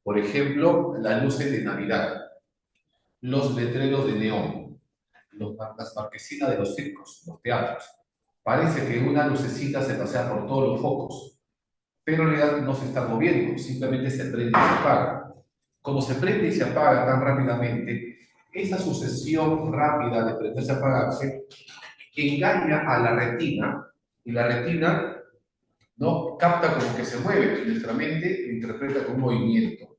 Por ejemplo, las luces de Navidad, los letreros de neón, las marquesinas de los circos, los teatros. Parece que una lucecita se pasea por todos los focos, pero en realidad no se está moviendo, simplemente se prende y se apaga. Como se prende y se apaga tan rápidamente, esa sucesión rápida de prenderse y apagarse engaña a la retina, y la retina, ¿no?, capta como que se mueve, y nuestra mente lo interpreta como un movimiento.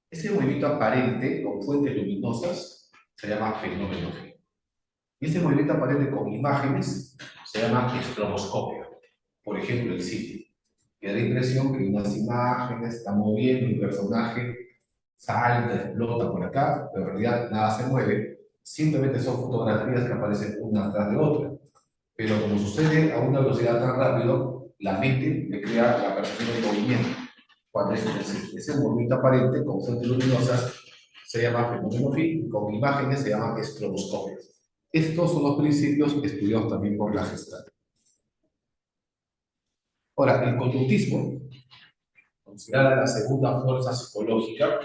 Ese movimiento aparente con fuentes luminosas se llama fenómeno. Y ese movimiento aparente con imágenes se llama estroboscopio. Por ejemplo, el cine, que da la impresión que unas imágenes están moviendo, un personaje salta, explota por acá, pero en realidad nada se mueve, simplemente son fotografías que aparecen una tras de otra. Pero como sucede a una velocidad tan rápido, la mente le crea la percepción del movimiento. Cuando ese movimiento aparente con fuentes luminosas se llama fenómeno Fichte, con imágenes se llama estroboscopio. Estos son los principios estudiados también por la Gestalt. Ahora, el conductismo, considerada la segunda fuerza psicológica,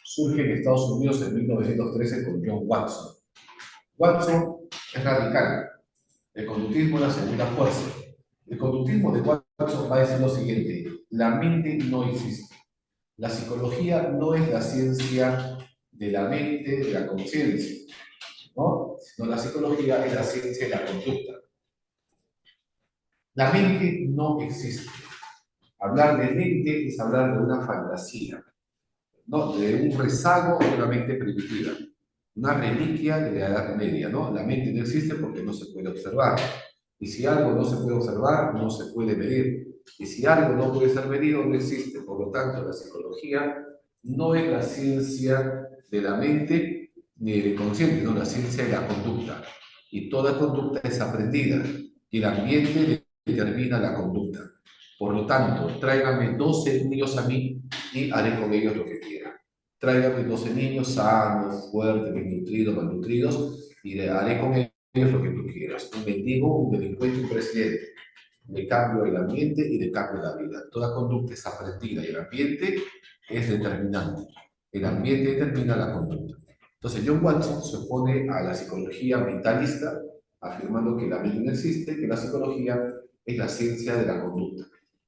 surge en Estados Unidos en 1913 con John Watson. Watson es radical. El conductismo es la segunda fuerza. El conductismo de Watson va a decir lo siguiente: la mente no existe. La psicología no es la ciencia de la mente, de la conciencia, ¿no? Sino la psicología es la ciencia de la conducta. La mente no existe. Hablar de mente es hablar de una fantasía, ¿no?, de un rezago de una mente primitiva, una reliquia de la Edad Media, ¿no? La mente no existe porque no se puede observar. Y si algo no se puede observar, no se puede medir. Y si algo no puede ser medido, no existe. Por lo tanto, la psicología no es la ciencia de la mente ni del consciente, no, la ciencia de la conducta. Y toda conducta es aprendida. Y el ambiente determina la conducta. Por lo tanto, tráigame 12 niños a mí y haré con ellos lo que quiera. Tráigame 12 niños sanos, fuertes, bien nutridos, malnutridos, y haré con ellos lo que tú quieras. Un mendigo, un delincuente, un presidente. Le cambio el ambiente y le cambio la vida. Toda conducta es aprendida y el ambiente es determinante. El ambiente determina la conducta. Entonces, John Watson se opone a la psicología mentalista, afirmando que la mente no existe, que la psicología es la ciencia de la conducta.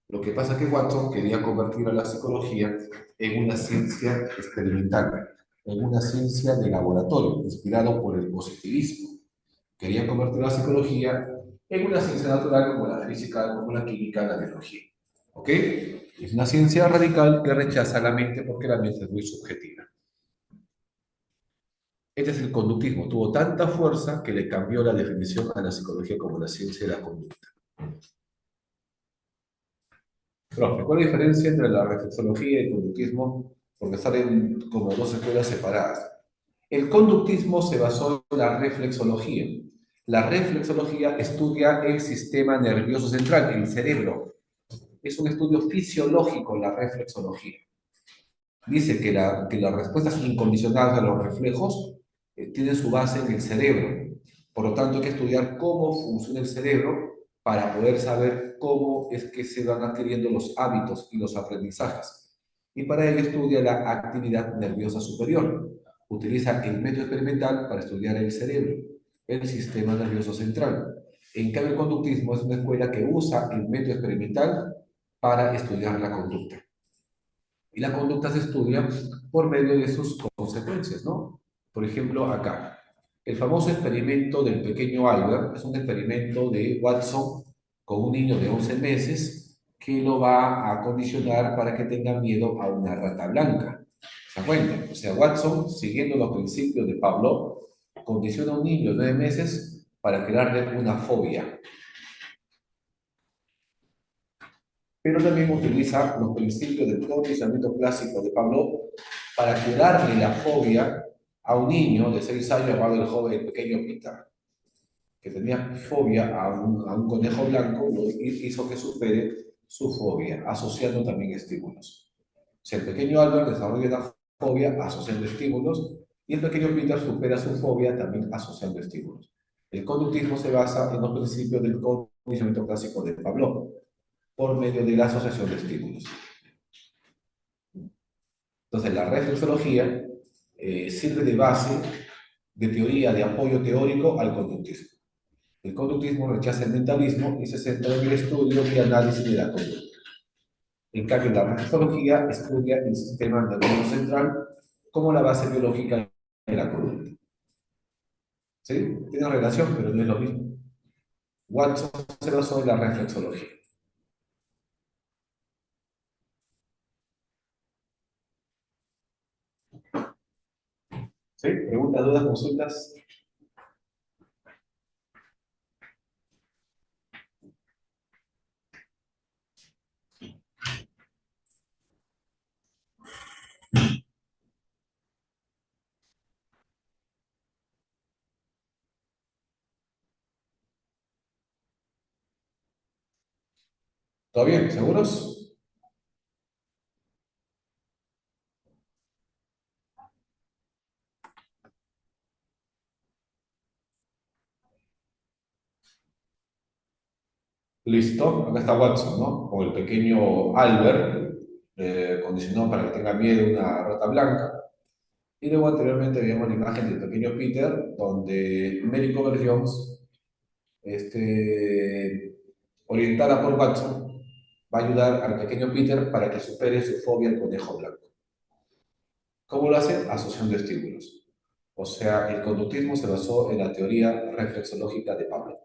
Lo que pasa es que Watson quería convertir a la psicología en una ciencia experimental, en una ciencia de laboratorio, inspirado por el positivismo. Quería convertir la psicología en una ciencia natural como la física, como la química, la biología. ¿Ok? Es una ciencia radical que rechaza la mente porque la mente es muy subjetiva. Este es el conductismo. Tuvo tanta fuerza que le cambió la definición a la psicología como la ciencia de la conducta. Profe, ¿cuál es la diferencia entre la reflexología y el conductismo? Porque salen como dos escuelas separadas. El conductismo se basó en la reflexología. La reflexología estudia el sistema nervioso central, el cerebro. Es un estudio fisiológico la reflexología. Dice que las respuestas incondicionales a los reflejos tienen su base en el cerebro. Por lo tanto, hay que estudiar cómo funciona el cerebro para poder saber cómo es que se van adquiriendo los hábitos y los aprendizajes. Y para ello estudia la actividad nerviosa superior. Utiliza el método experimental para estudiar el cerebro, el sistema nervioso central. En cambio, el conductismo es una escuela que usa el método experimental para estudiar la conducta. Y la conducta se estudia por medio de sus consecuencias, ¿no? Por ejemplo, acá, el famoso experimento del pequeño Albert es un experimento de Watson con un niño de 11 meses que lo va a condicionar para que tenga miedo a una rata blanca. ¿Se da cuenta? O sea, Watson, siguiendo los principios de Pablo, condiciona a un niño de 9 meses para crearle una fobia. Pero también utiliza los principios del condicionamiento clásico de Pablo para curarle la fobia a un niño de 6 años llamado el joven, el pequeño Peter, que tenía fobia a un conejo blanco, hizo que supere su fobia, asociando también estímulos. O sea, el pequeño Albert desarrolla una fobia asociando estímulos y el pequeño Peter supera su fobia también asociando estímulos. El conductismo se basa en los principios del condicionamiento clásico de Pavlov por medio de la asociación de estímulos. Entonces, la reflexología sirve de base de teoría, de apoyo teórico al conductismo. El conductismo rechaza el mentalismo y se centra en el estudio y análisis de la conducta. En cambio, la reflexología estudia el sistema nervioso central como la base biológica de la conducta. ¿Sí? Tiene relación, pero no es lo mismo. Watson se basó en la reflexología. ¿Sí? ¿Preguntas, dudas, consultas? ¿Todo bien? ¿Seguros? Listo. Acá está Watson, ¿no? O el pequeño Albert, condicionado para que tenga miedo a una rata blanca. Y luego anteriormente veíamos la imagen del pequeño Peter, donde Mary Cooper Jones, orientada por Watson, va a ayudar al pequeño Peter para que supere su fobia al conejo blanco. ¿Cómo lo hace? Asociando estímulos. O sea, el conductismo se basó en la teoría reflexológica de Pablo.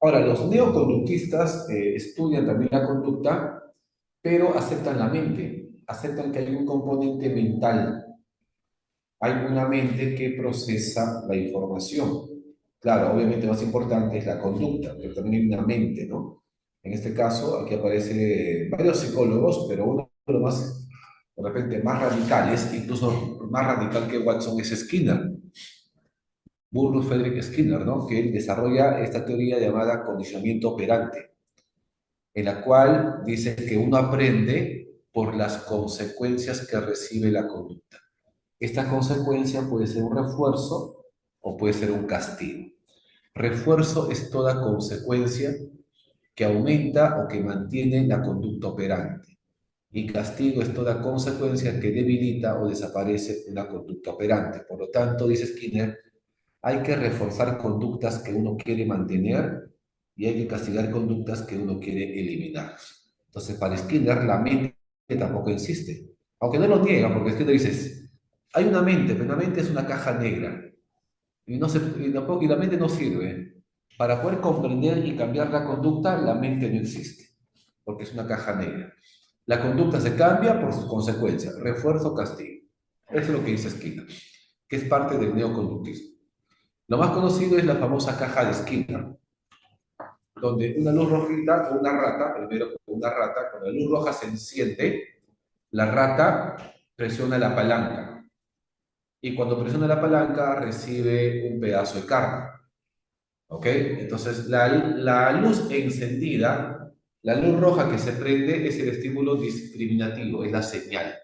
Ahora, los neoconductistas estudian también la conducta, pero aceptan la mente, aceptan que hay un componente mental, hay una mente que procesa la información. Claro, obviamente más importante es la conducta, pero también hay una mente, ¿no? En este caso, aquí aparece varios psicólogos, pero uno de los más, de repente, más radicales, incluso más radical que Watson, es Skinner, Burroughs Frederick Skinner, ¿no? Que él desarrolla esta teoría llamada condicionamiento operante, en la cual dice que uno aprende por las consecuencias que recibe la conducta. Esta consecuencia puede ser un refuerzo o puede ser un castigo. Refuerzo es toda consecuencia que aumenta o que mantiene la conducta operante. Y castigo es toda consecuencia que debilita o desaparece una conducta operante. Por lo tanto, dice Skinner, hay que reforzar conductas que uno quiere mantener y hay que castigar conductas que uno quiere eliminar. Entonces, para Skinner, la mente tampoco existe. Aunque no lo niega, porque Skinner dice, hay una mente, pero la mente es una caja negra. Y la mente no sirve. Para poder comprender y cambiar la conducta, la mente no existe, porque es una caja negra. La conducta se cambia por sus consecuencias, refuerzo, castigo. Eso es lo que dice Skinner, que es parte del neoconductismo. Lo más conocido es la famosa caja de Skinner, donde una luz rojita o una rata, primero una rata, cuando la luz roja se enciende, la rata presiona la palanca y cuando presiona la palanca recibe un pedazo de carne. ¿Ok? Entonces, la luz encendida, la luz roja que se prende es el estímulo discriminativo, es la señal.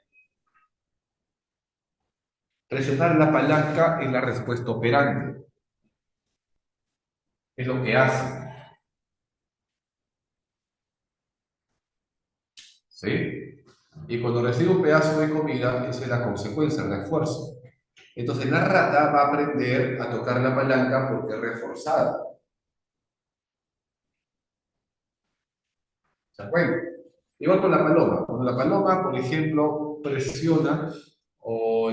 Presionar la palanca es la respuesta operante, es lo que hace. ¿Sí? Y cuando recibe un pedazo de comida, esa es la consecuencia, el refuerzo. Entonces, la rata va a aprender a tocar la palanca porque es reforzada. ¿Se acuerdan? Igual con la paloma. Cuando la paloma, por ejemplo, presiona o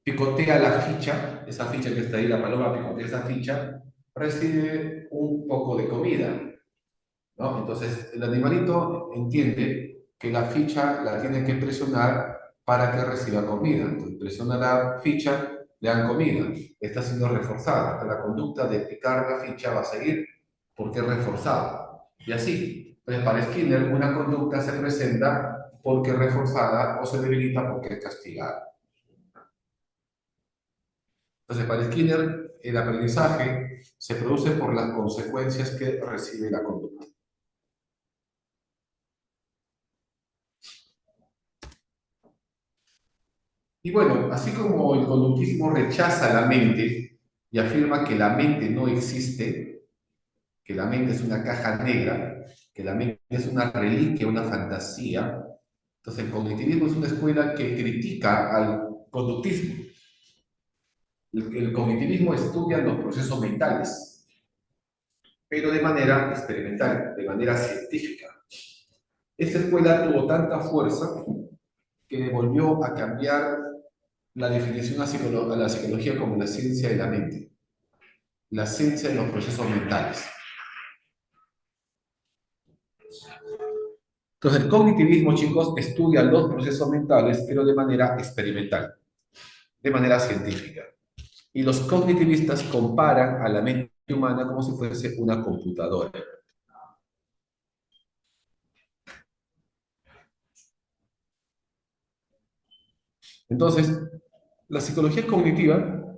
picotea la ficha, esa ficha que está ahí, la paloma picotea esa ficha, recibe un poco de comida, ¿no? Entonces, el animalito entiende que la ficha la tiene que presionar para que reciba comida. Entonces, presiona la ficha, le dan comida. Está siendo reforzada. La conducta de picar la ficha va a seguir porque es reforzada. Y así. Entonces, para Skinner, una conducta se presenta porque es reforzada o se debilita porque es castigada. Entonces, para Skinner, el aprendizaje se produce por las consecuencias que recibe la conducta. Y bueno, así como el conductismo rechaza la mente y afirma que la mente no existe, que la mente es una caja negra, que la mente es una reliquia, una fantasía, entonces el cognitivismo es una escuela que critica al conductismo. El cognitivismo estudia los procesos mentales, pero de manera experimental, de manera científica. Esta escuela tuvo tanta fuerza que volvió a cambiar la definición a la psicología como la ciencia de la mente, la ciencia de los procesos mentales. Entonces, el cognitivismo, chicos, estudia los procesos mentales, pero de manera experimental, de manera científica. Y los cognitivistas comparan a la mente humana como si fuese una computadora. Entonces, la psicología cognitiva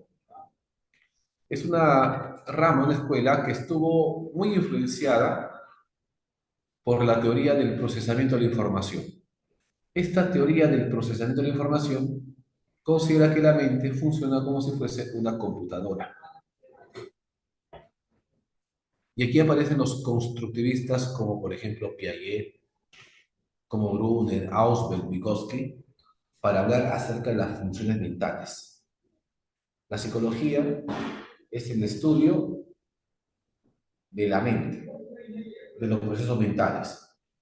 es una rama, una escuela que estuvo muy influenciada por la teoría del procesamiento de la información. Esta teoría del procesamiento de la información considera que la mente funciona como si fuese una computadora. Y aquí aparecen los constructivistas como por ejemplo Piaget, como Brunner, Ausubel, Vygotsky, para hablar acerca de las funciones mentales. La psicología es el estudio de la mente, de los procesos mentales,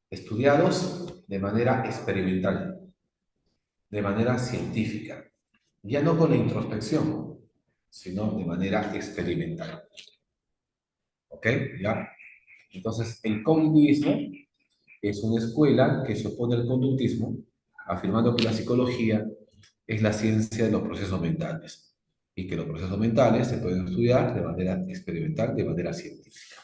estudiados de manera experimental, de manera científica, ya no con la introspección, sino de manera experimental. ¿Ok? ¿Ya? Entonces, el cognitivismo es una escuela que se opone al conductismo, afirmando que la psicología es la ciencia de los procesos mentales y que los procesos mentales se pueden estudiar de manera experimental, de manera científica.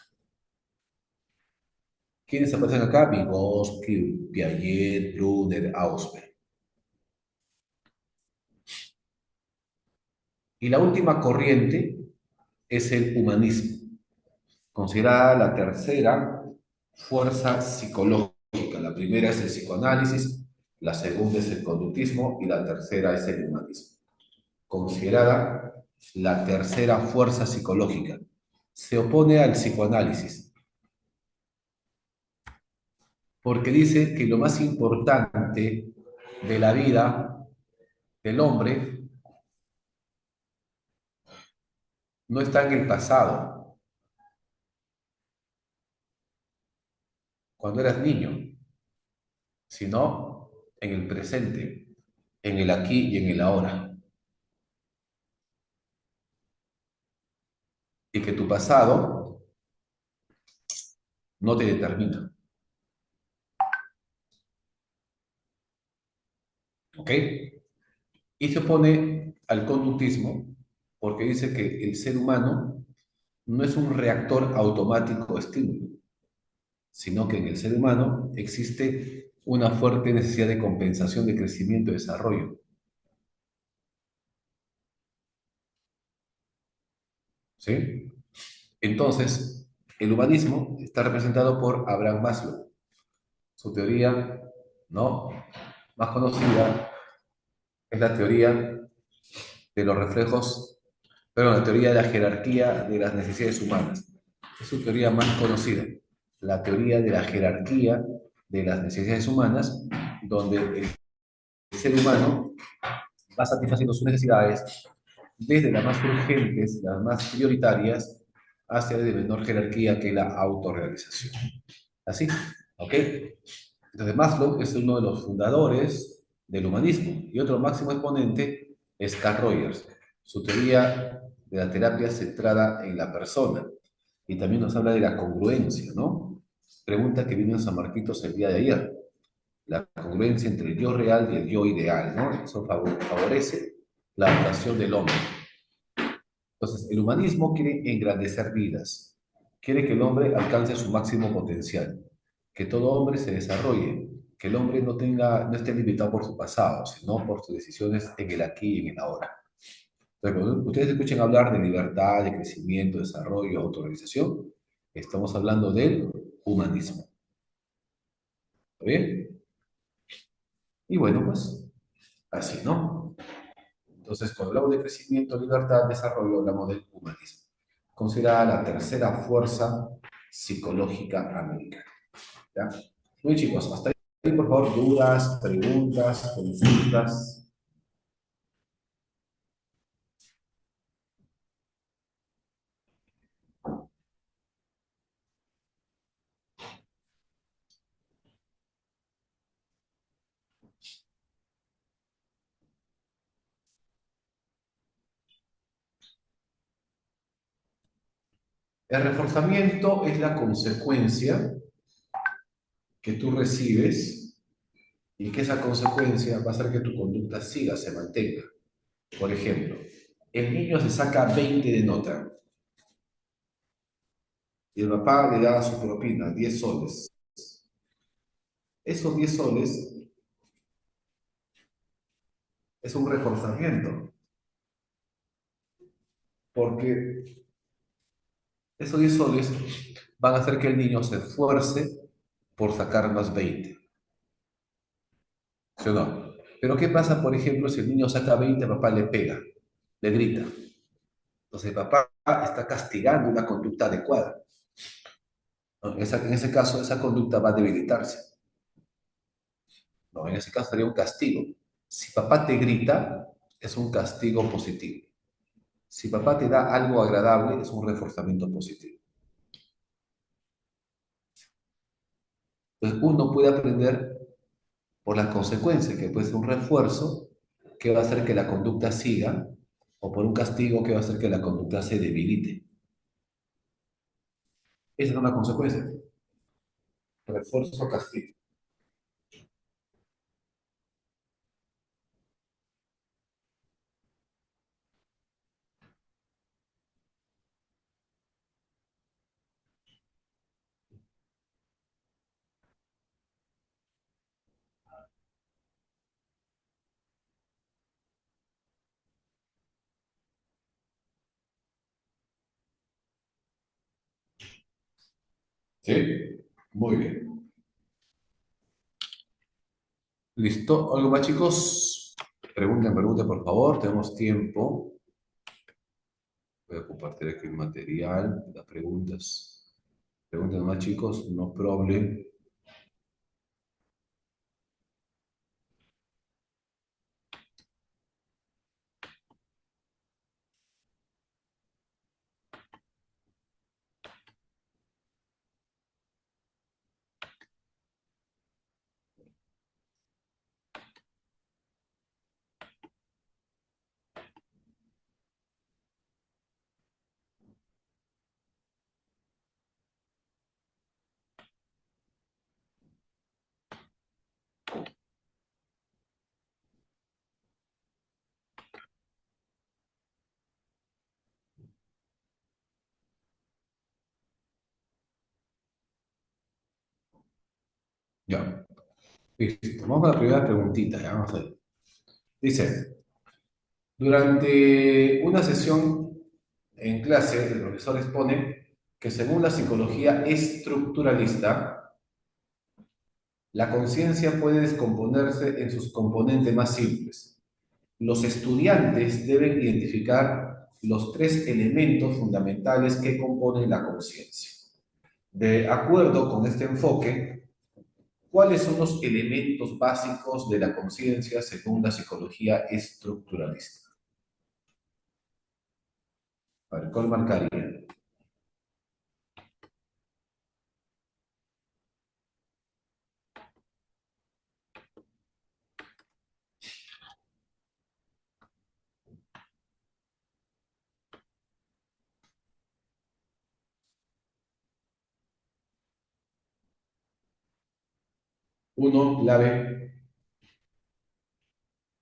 ¿Quiénes aparecen acá? Vygotsky, Piaget, Brunner, Ausubel. Y la última corriente es el humanismo, considerada la tercera fuerza psicológica. La primera es el psicoanálisis, la segunda es el conductismo y la tercera es el humanismo. Considerada la tercera fuerza psicológica. Se opone al psicoanálisis porque dice que lo más importante de la vida del hombre no está en el pasado, cuando eras niño, sino en el presente, en el aquí y en el ahora. Y que tu pasado no te determina. ¿Ok? Y se opone al conductismo porque dice que el ser humano no es un reactor automático de estímulo, sino que en el ser humano existe una fuerte necesidad de compensación, de crecimiento y desarrollo. ¿Sí? Entonces, el humanismo está representado por Abraham Maslow. Su teoría, ¿no?, más conocida es la teoría de los reflejos, pero la teoría de la jerarquía de las necesidades humanas. Es su teoría más conocida, la teoría de la jerarquía de las necesidades humanas, donde el ser humano va satisfaciendo sus necesidades desde las más urgentes, las más prioritarias, hacia de menor jerarquía que la autorrealización. ¿Así? ¿Ok? Entonces Maslow es uno de los fundadores del humanismo y otro máximo exponente es Carl Rogers. Su teoría de la terapia centrada en la persona. Y también nos habla de la congruencia, ¿no? Pregunta que vino en San Marquitos el día de ayer. La congruencia entre el yo real y el yo ideal, ¿no? Eso favorece la adaptación del hombre. Entonces, el humanismo quiere engrandecer vidas, quiere que el hombre alcance su máximo potencial, que todo hombre se desarrolle, que el hombre no esté limitado por su pasado, sino por sus decisiones en el aquí y en el ahora. Entonces, cuando ustedes escuchen hablar de libertad, de crecimiento, desarrollo, autorrealización, estamos hablando del humanismo. ¿Está bien? Y bueno, pues así, ¿no? Entonces, cuando hablamos de crecimiento, libertad, desarrollo, hablamos del humanismo, considerada la tercera fuerza psicológica americana. ¿Ya? Muy bien, chicos, hasta ahí, por favor, dudas, preguntas, consultas. El reforzamiento es la consecuencia que tú recibes y que esa consecuencia va a hacer que tu conducta siga, se mantenga. Por ejemplo, el niño se saca 20 de nota y el papá le da su propina, 10 soles. Esos 10 soles es un reforzamiento, porque esos 10 soles van a hacer que el niño se esfuerce por sacar más 20. ¿Sí o no? Pero ¿qué pasa, por ejemplo, si el niño saca 20, papá le pega, le grita? Entonces, papá está castigando una conducta adecuada, ¿no? En ese caso, esa conducta va a debilitarse, ¿no? En ese caso sería un castigo. Si papá te grita, es un castigo positivo. Si papá te da algo agradable, es un reforzamiento positivo. Entonces, uno puede aprender por las consecuencias, que puede ser un refuerzo que va a hacer que la conducta siga, o por un castigo que va a hacer que la conducta se debilite. Esa es una consecuencia. Refuerzo o castigo. ¿Sí? Muy bien. ¿Listo? ¿Algo más, chicos? Pregunten, por favor. Tenemos tiempo. Voy a compartir aquí el material, las preguntas. Pregunten más, chicos. No problem. Ya. Listo. Vamos a la primera preguntita. Ya, vamos a ver. Dice, durante una sesión en clase, el profesor expone que según la psicología estructuralista, la conciencia puede descomponerse en sus componentes más simples. Los estudiantes deben identificar los tres elementos fundamentales que componen la conciencia. De acuerdo con este enfoque, ¿cuáles son los elementos básicos de la conciencia según la psicología estructuralista? A ver, ¿cuál marcaría? Uno, clave,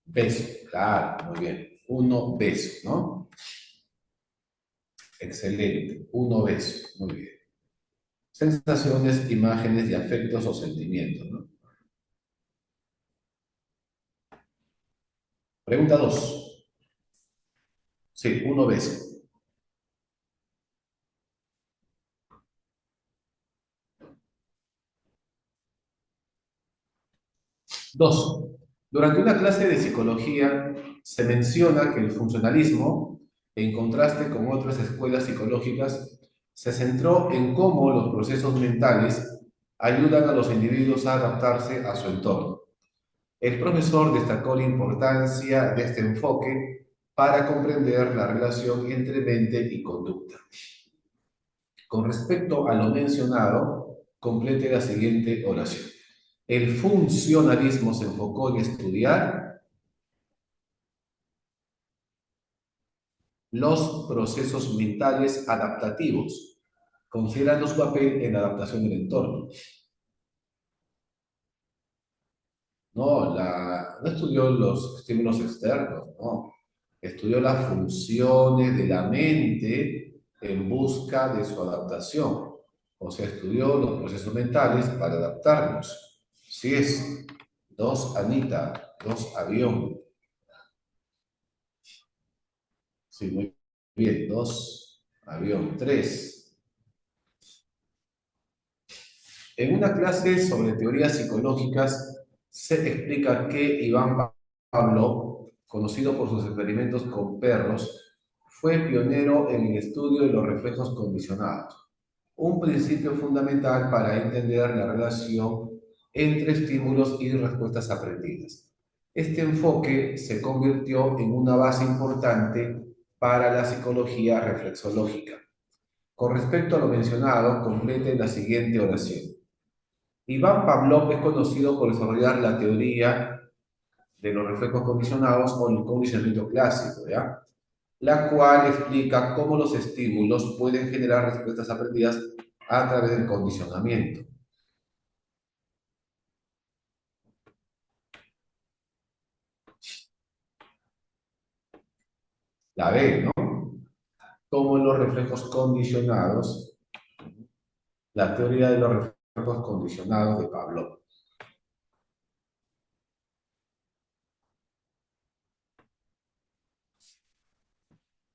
beso. Claro, muy bien. Uno, beso, ¿no? Excelente. Uno, beso. Muy bien. Sensaciones, imágenes y afectos o sentimientos, ¿no? Pregunta dos. Sí, uno, beso. Dos. Durante una clase de psicología se menciona que el funcionalismo, en contraste con otras escuelas psicológicas, se centró en cómo los procesos mentales ayudan a los individuos a adaptarse a su entorno. El profesor destacó la importancia de este enfoque para comprender la relación entre mente y conducta. Con respecto a lo mencionado, complete la siguiente oración. El funcionalismo se enfocó en estudiar los procesos mentales adaptativos, considerando su papel en la adaptación del entorno. No estudió los estímulos externos, no. Estudió las funciones de la mente en busca de su adaptación. O sea, estudió los procesos mentales para adaptarnos. Sí es. Dos, Anita. Dos, avión. Sí, muy bien. Dos, avión. Tres. En una clase sobre teorías psicológicas se explica que Iván Pablo, conocido por sus experimentos con perros, fue pionero en el estudio de los reflejos condicionados, un principio fundamental para entender la relación entre estímulos y respuestas aprendidas. Este enfoque se convirtió en una base importante para la psicología reflexológica. Con respecto a lo mencionado, complete la siguiente oración. Iván Pavlov es conocido por desarrollar la teoría de los reflejos condicionados o el condicionamiento clásico, ¿ya? La cual explica cómo los estímulos pueden generar respuestas aprendidas a través del condicionamiento. La B, ¿no? Como los reflejos condicionados, la teoría de los reflejos condicionados de Pavlov.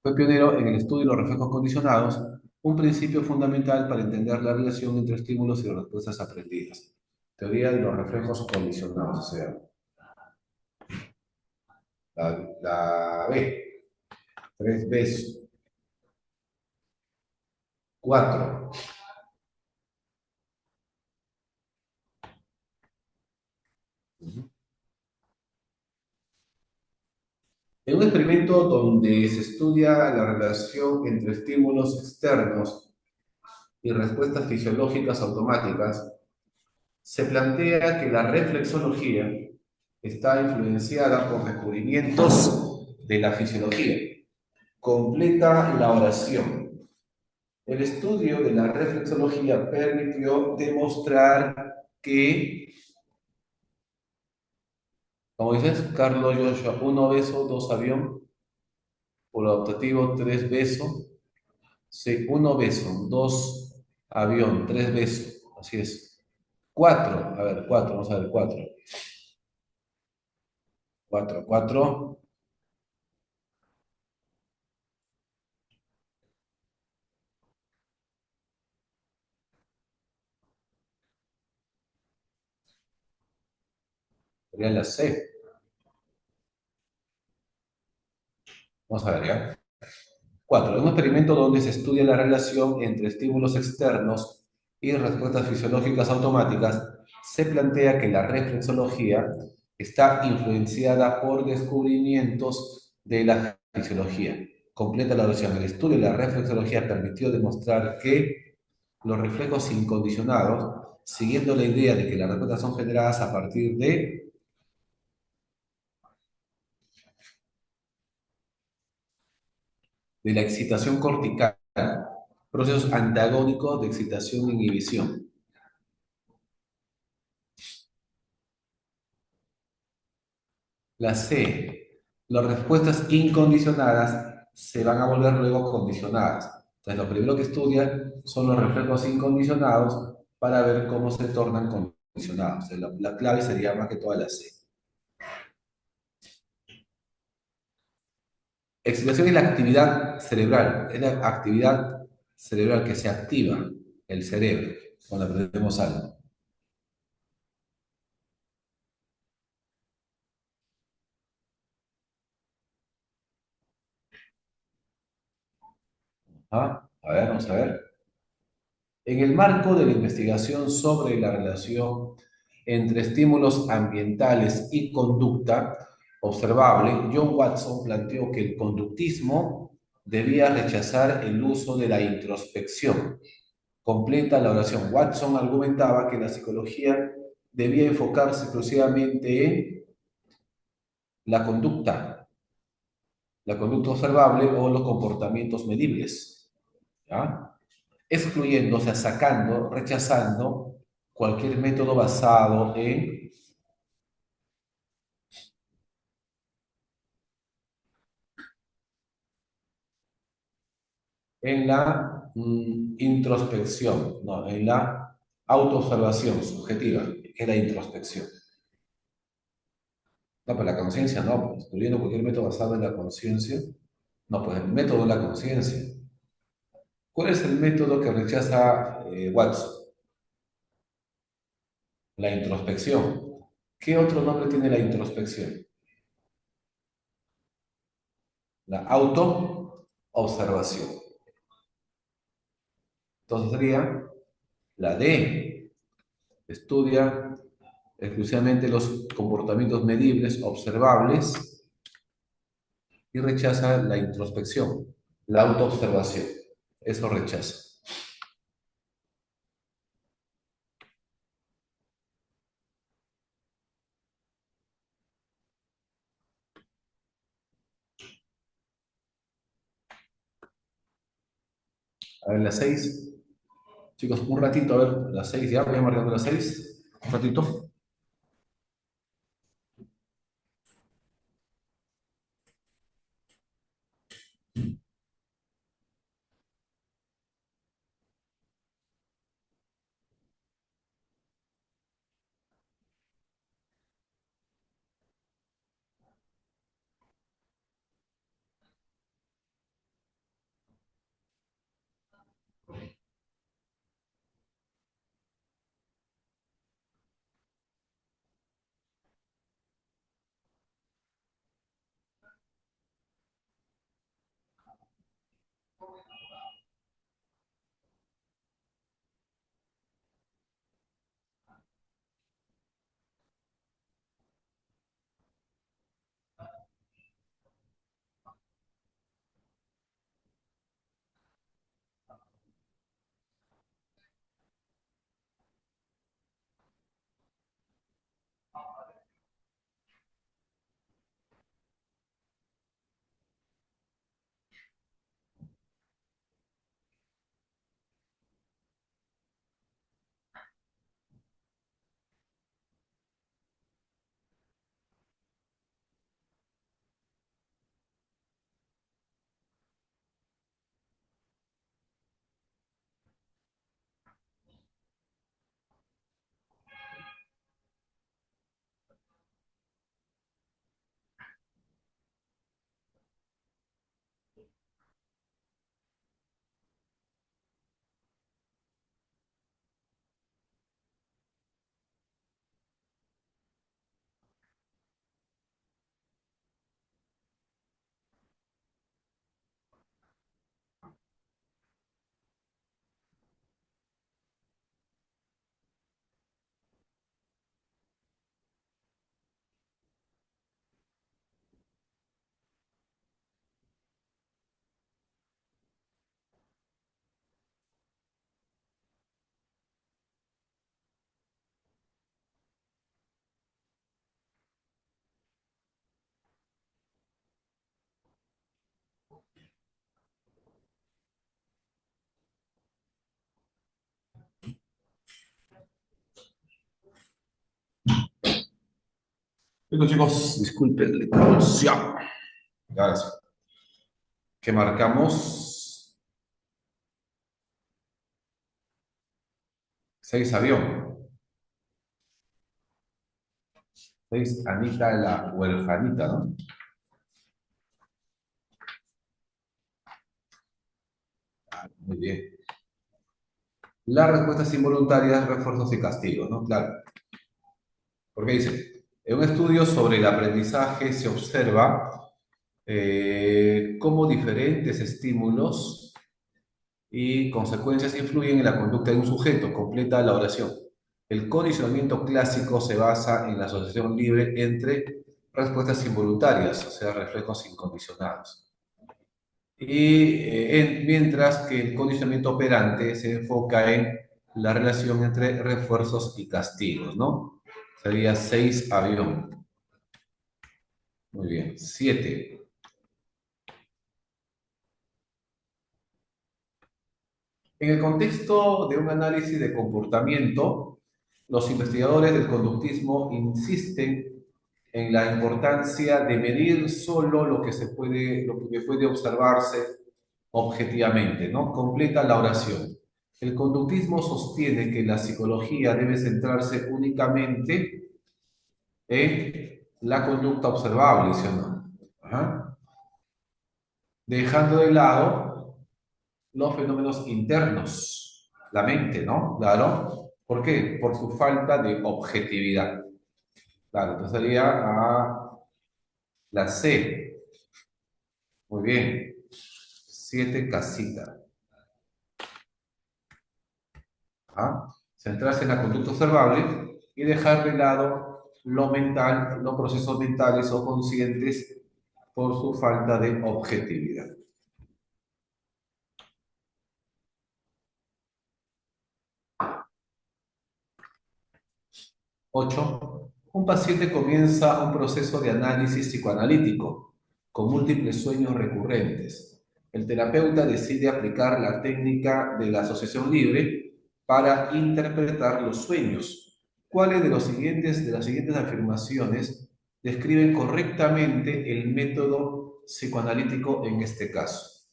Fue pionero en el estudio de los reflejos condicionados, un principio fundamental para entender la relación entre estímulos y respuestas aprendidas. Teoría de los reflejos condicionados, o sea, la B, tres veces, cuatro. En un experimento donde se estudia la relación entre estímulos externos y respuestas fisiológicas automáticas, se plantea que la reflexología está influenciada por descubrimientos de la fisiología. Completa la oración. El estudio de la reflexología permitió demostrar que, como dices, Carlos Joshua, uno beso, dos avión, por adaptativo, tres beso, sí, uno beso, dos avión, tres beso, así es. Cuatro, a ver, cuatro, vamos a ver, cuatro. Cuatro, cuatro, sería la C. Vamos a ver, ¿ya? Cuatro, un experimento donde se estudia la relación entre estímulos externos y respuestas fisiológicas automáticas, se plantea que la reflexología está influenciada por descubrimientos de la fisiología. Completa la oración. El estudio de la reflexología permitió demostrar que los reflejos incondicionados, siguiendo la idea de que las respuestas son generadas a partir de la excitación cortical, procesos antagónicos de excitación e inhibición. La C, las respuestas incondicionadas se van a volver luego condicionadas. Entonces, lo primero que estudia son los reflejos incondicionados para ver cómo se tornan condicionados. Entonces, la clave sería más que toda la C. Excitación es la actividad cerebral, es la actividad cerebral que se activa el cerebro cuando aprendemos algo. ¿Ah? A ver, vamos a ver. En el marco de la investigación sobre la relación entre estímulos ambientales y conducta observable, John Watson planteó que el conductismo debía rechazar el uso de la introspección. Completa la oración. Watson argumentaba que la psicología debía enfocarse exclusivamente en la conducta observable o los comportamientos medibles, ¿ya? Excluyendo, o sea, sacando, rechazando cualquier método basado en la introspección, no, en la autoobservación subjetiva, que es la introspección. No, pues la conciencia no, pues, excluyendo cualquier método basado en la conciencia, no, pues el método de la conciencia. ¿Cuál es el método que rechaza Watson? La introspección. ¿Qué otro nombre tiene la introspección? La autoobservación. Entonces sería la D. Estudia exclusivamente los comportamientos medibles, observables, y rechaza la introspección, la autoobservación. Eso rechaza. A ver, la 6. Chicos, un ratito, a ver, la 6 ya, voy marcando la 6. Un ratito. Bueno, chicos, disculpen la interrupción. Ahora sí, que marcamos 6 avión, 6 Anita la huerfanita, ¿no? Muy bien. Las respuestas involuntarias, refuerzos y castigos, ¿no? Claro, porque dice, en un estudio sobre el aprendizaje se observa cómo diferentes estímulos y consecuencias influyen en la conducta de un sujeto. Completa la oración. El condicionamiento clásico se basa en la asociación libre entre respuestas involuntarias, o sea, reflejos incondicionados. Mientras que el condicionamiento operante se enfoca en la relación entre refuerzos y castigos, ¿no? Sería 6 avión. Muy bien. 7. En el contexto de un análisis de comportamiento, los investigadores del conductismo insisten en la importancia de medir solo lo que puede observarse objetivamente, ¿no? Completa la oración. El conductismo sostiene que la psicología debe centrarse únicamente en la conducta observable, ¿sí o no? Ajá. Dejando de lado los fenómenos internos, la mente, ¿no? Claro. ¿Por qué? Por su falta de objetividad. Claro, entonces sería a la C. Muy bien. 7 casita. ¿Ah? Centrarse en la conducta observable y dejar de lado lo mental, los procesos mentales o conscientes por su falta de objetividad. 8. Un paciente comienza un proceso de análisis psicoanalítico con múltiples sueños recurrentes. El terapeuta decide aplicar la técnica de la asociación libre para interpretar los sueños. ¿Cuáles de las siguientes afirmaciones describen correctamente el método psicoanalítico en este caso?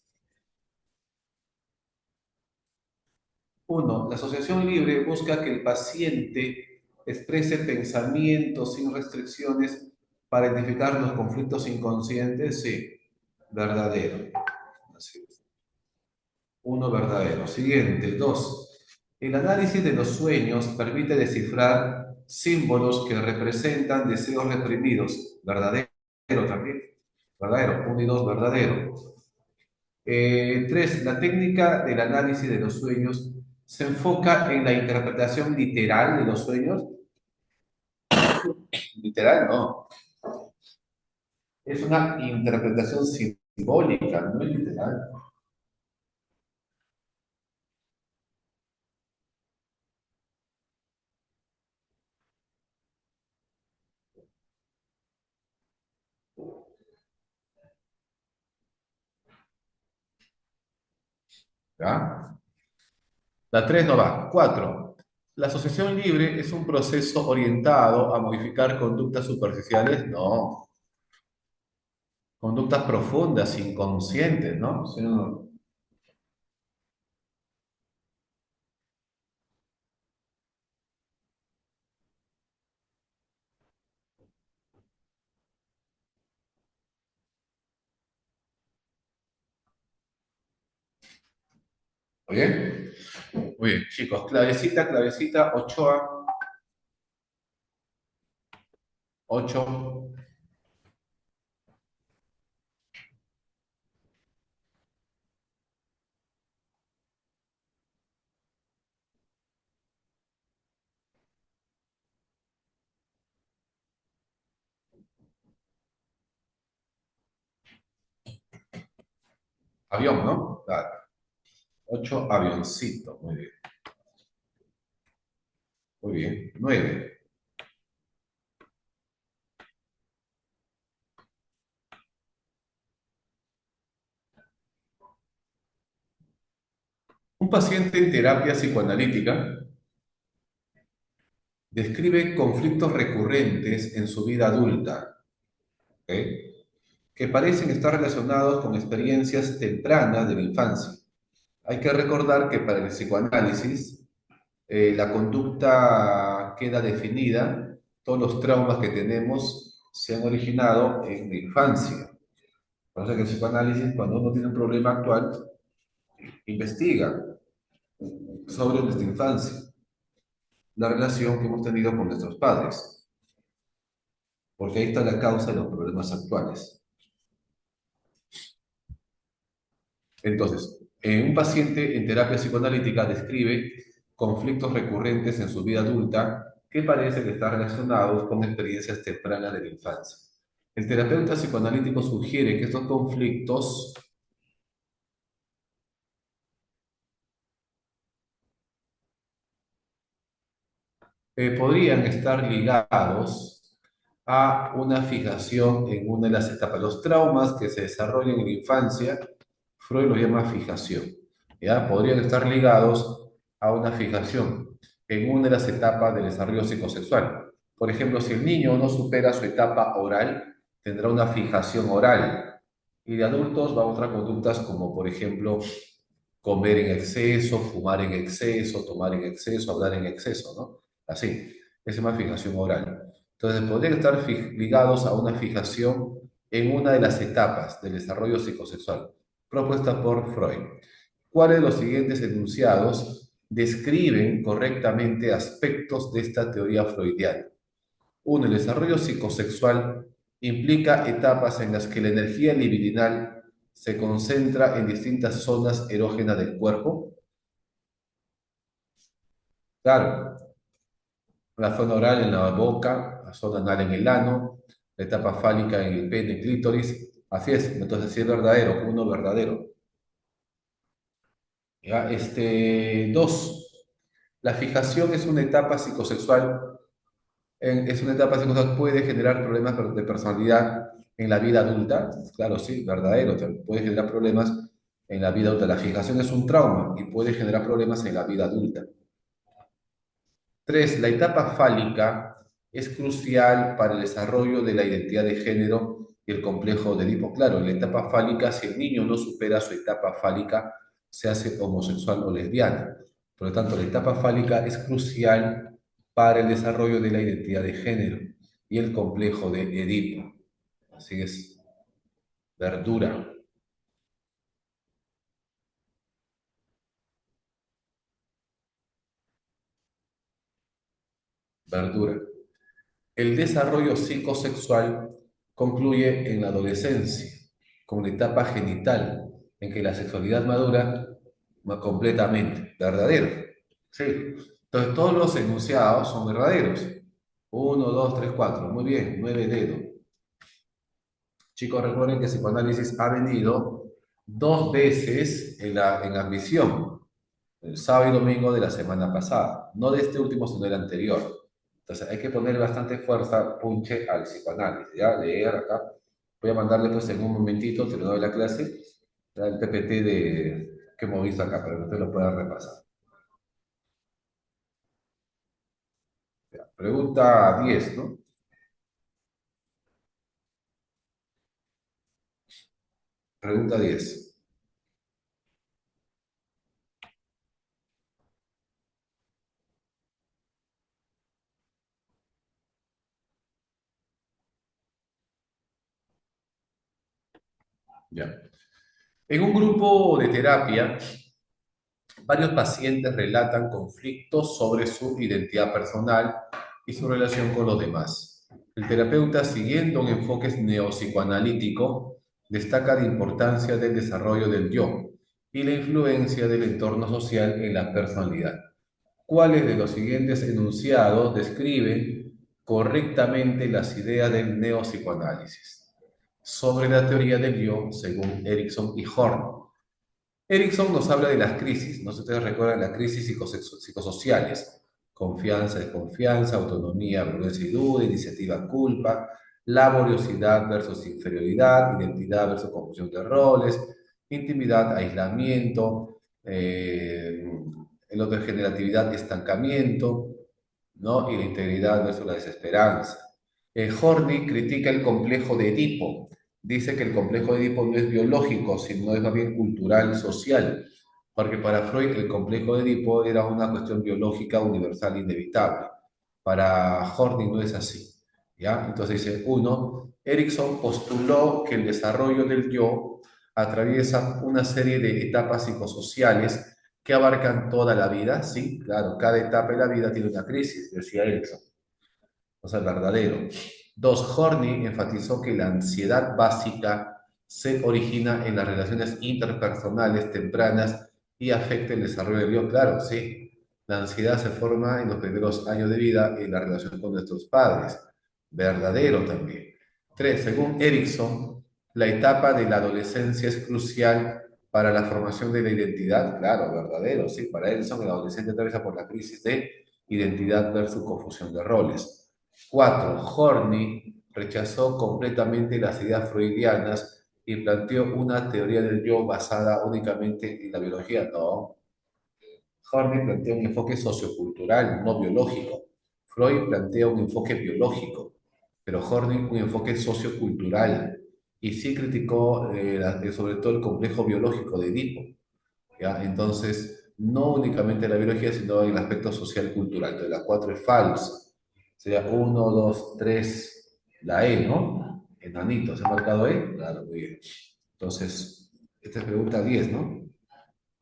Uno, la asociación libre busca que el paciente exprese pensamientos sin restricciones para identificar los conflictos inconscientes. Sí, verdadero. Así es. Uno, verdadero. Siguiente, dos. El análisis de los sueños permite descifrar símbolos que representan deseos reprimidos. Verdadero también. Verdadero. Uno y dos, verdadero. Tres, la técnica del análisis de los sueños se enfoca en la interpretación literal de los sueños. Literal, no. Es una interpretación simbólica, no es literal. ¿Ya? La tres no va. Cuatro. La asociación libre es un proceso orientado a modificar conductas superficiales. No. Conductas profundas, inconscientes, ¿no? Sí, no. ¿Muy bien? Muy bien, chicos. Clavecita, clavecita, Ochoa, 8. Avión, ¿no? Claro. 8, avioncito. Muy bien. Muy bien. 9. Un paciente en terapia psicoanalítica describe conflictos recurrentes en su vida adulta, ¿ok? Que parecen estar relacionados con experiencias tempranas de la infancia. Hay que recordar que para el psicoanálisis, la conducta queda definida, todos los traumas que tenemos se han originado en la infancia. Por eso que el psicoanálisis, cuando uno tiene un problema actual, investiga sobre nuestra infancia, la relación que hemos tenido con nuestros padres, porque ahí está la causa de los problemas actuales. Entonces, un paciente en terapia psicoanalítica describe conflictos recurrentes en su vida adulta que parecen estar relacionados con experiencias tempranas de la infancia. El terapeuta psicoanalítico sugiere que estos conflictos podrían estar ligados a una fijación en una de las etapas. Los traumas que se desarrollan en la infancia, Freud los llama fijación, ¿ya? Podrían estar ligados a una fijación en una de las etapas del desarrollo psicosexual. Por ejemplo, si el niño no supera su etapa oral, tendrá una fijación oral. Y de adultos va a otras conductas como, por ejemplo, comer en exceso, fumar en exceso, tomar en exceso, hablar en exceso, ¿no? Así, esa es una fijación oral. Entonces, podrían estar ligados a una fijación en una de las etapas del desarrollo psicosexual, propuesta por Freud. ¿Cuáles de los siguientes enunciados describen correctamente aspectos de esta teoría freudiana? Uno, el desarrollo psicosexual implica etapas en las que la energía libidinal se concentra en distintas zonas erógenas del cuerpo. Claro, la zona oral en la boca, la zona anal en el ano, la etapa fálica en el pene, clítoris. Así es, entonces sí es verdadero, uno verdadero. ¿Ya? Dos, la fijación es una etapa psicosexual es una etapa psicosexual, puede generar problemas de personalidad en la vida adulta. Claro, sí, verdadero, puede generar problemas en la vida adulta. La fijación es un trauma y puede generar problemas en la vida adulta. Tres, la etapa fálica es crucial para el desarrollo de la identidad de género y el complejo de Edipo. Claro, en la etapa fálica, si el niño no supera su etapa fálica, se hace homosexual o lesbiana. Por lo tanto, la etapa fálica es crucial para el desarrollo de la identidad de género y el complejo de Edipo. Así es, verdura, verdura. El desarrollo psicosexual concluye en la adolescencia, con la etapa genital, en que la sexualidad madura completamente. ¿Verdadero? Sí. Entonces, todos los enunciados son verdaderos. Uno, dos, tres, cuatro. Muy bien, nueve dedos. Chicos, recuerden que el psicoanálisis ha venido dos veces en admisión, el sábado y domingo de la semana pasada, no de este último, sino del anterior. Entonces hay que poner bastante fuerza, punche al psicoanálisis, ¿ya? Leer acá. Voy a mandarle pues en un momentito, terminado de la clase, el PPT que hemos visto acá, para que usted lo pueda repasar. Ya, pregunta 10, ¿no? Pregunta 10. Ya. En un grupo de terapia, varios pacientes relatan conflictos sobre su identidad personal y su relación con los demás. El terapeuta, siguiendo un enfoque neopsicoanalítico, destaca la importancia del desarrollo del yo y la influencia del entorno social en la personalidad. ¿Cuáles de los siguientes enunciados describen correctamente las ideas del neopsicoanálisis sobre la teoría del yo según Erickson y Horn? Erickson nos habla de las crisis, no sé si ustedes recuerdan las crisis psicosociales, confianza, desconfianza, autonomía, vergüenza y duda, iniciativa, culpa, laboriosidad versus inferioridad, identidad versus confusión de roles, intimidad, aislamiento, el otro es generatividad, estancamiento, ¿no? Y la integridad versus la desesperanza. Horney critica el complejo de Edipo. Dice que el complejo de Edipo no es biológico, sino es más bien cultural, social, porque para Freud el complejo de Edipo era una cuestión biológica, universal, inevitable. Para Horney no es así, ¿ya? Entonces dice, uno, Erickson postuló que el desarrollo del yo atraviesa una serie de etapas psicosociales que abarcan toda la vida, sí, claro, cada etapa de la vida tiene una crisis, decía Erickson, o sea, verdadero. Dos, Horney enfatizó que la ansiedad básica se origina en las relaciones interpersonales tempranas y afecta el desarrollo del yo, claro, sí. La ansiedad se forma en los primeros años de vida en la relación con nuestros padres, verdadero también. Tres, según Erickson, la etapa de la adolescencia es crucial para la formación de la identidad, claro, verdadero, sí. Para Erickson, el adolescente atraviesa por la crisis de identidad versus confusión de roles. Cuatro, Horney rechazó completamente las ideas freudianas y planteó una teoría del yo basada únicamente en la biología. No, Horney plantea un enfoque sociocultural, no biológico. Freud plantea un enfoque biológico, pero Horney un enfoque sociocultural. Y sí criticó sobre todo el complejo biológico de Edipo. ¿Ya? Entonces, no únicamente la biología, sino el aspecto social cultural. Entonces, la 4 es falsa. Sería uno 2 3 la E, ¿no? Enanito, ¿se ha marcado E? Claro, muy bien. Entonces, esta es pregunta 10, ¿no?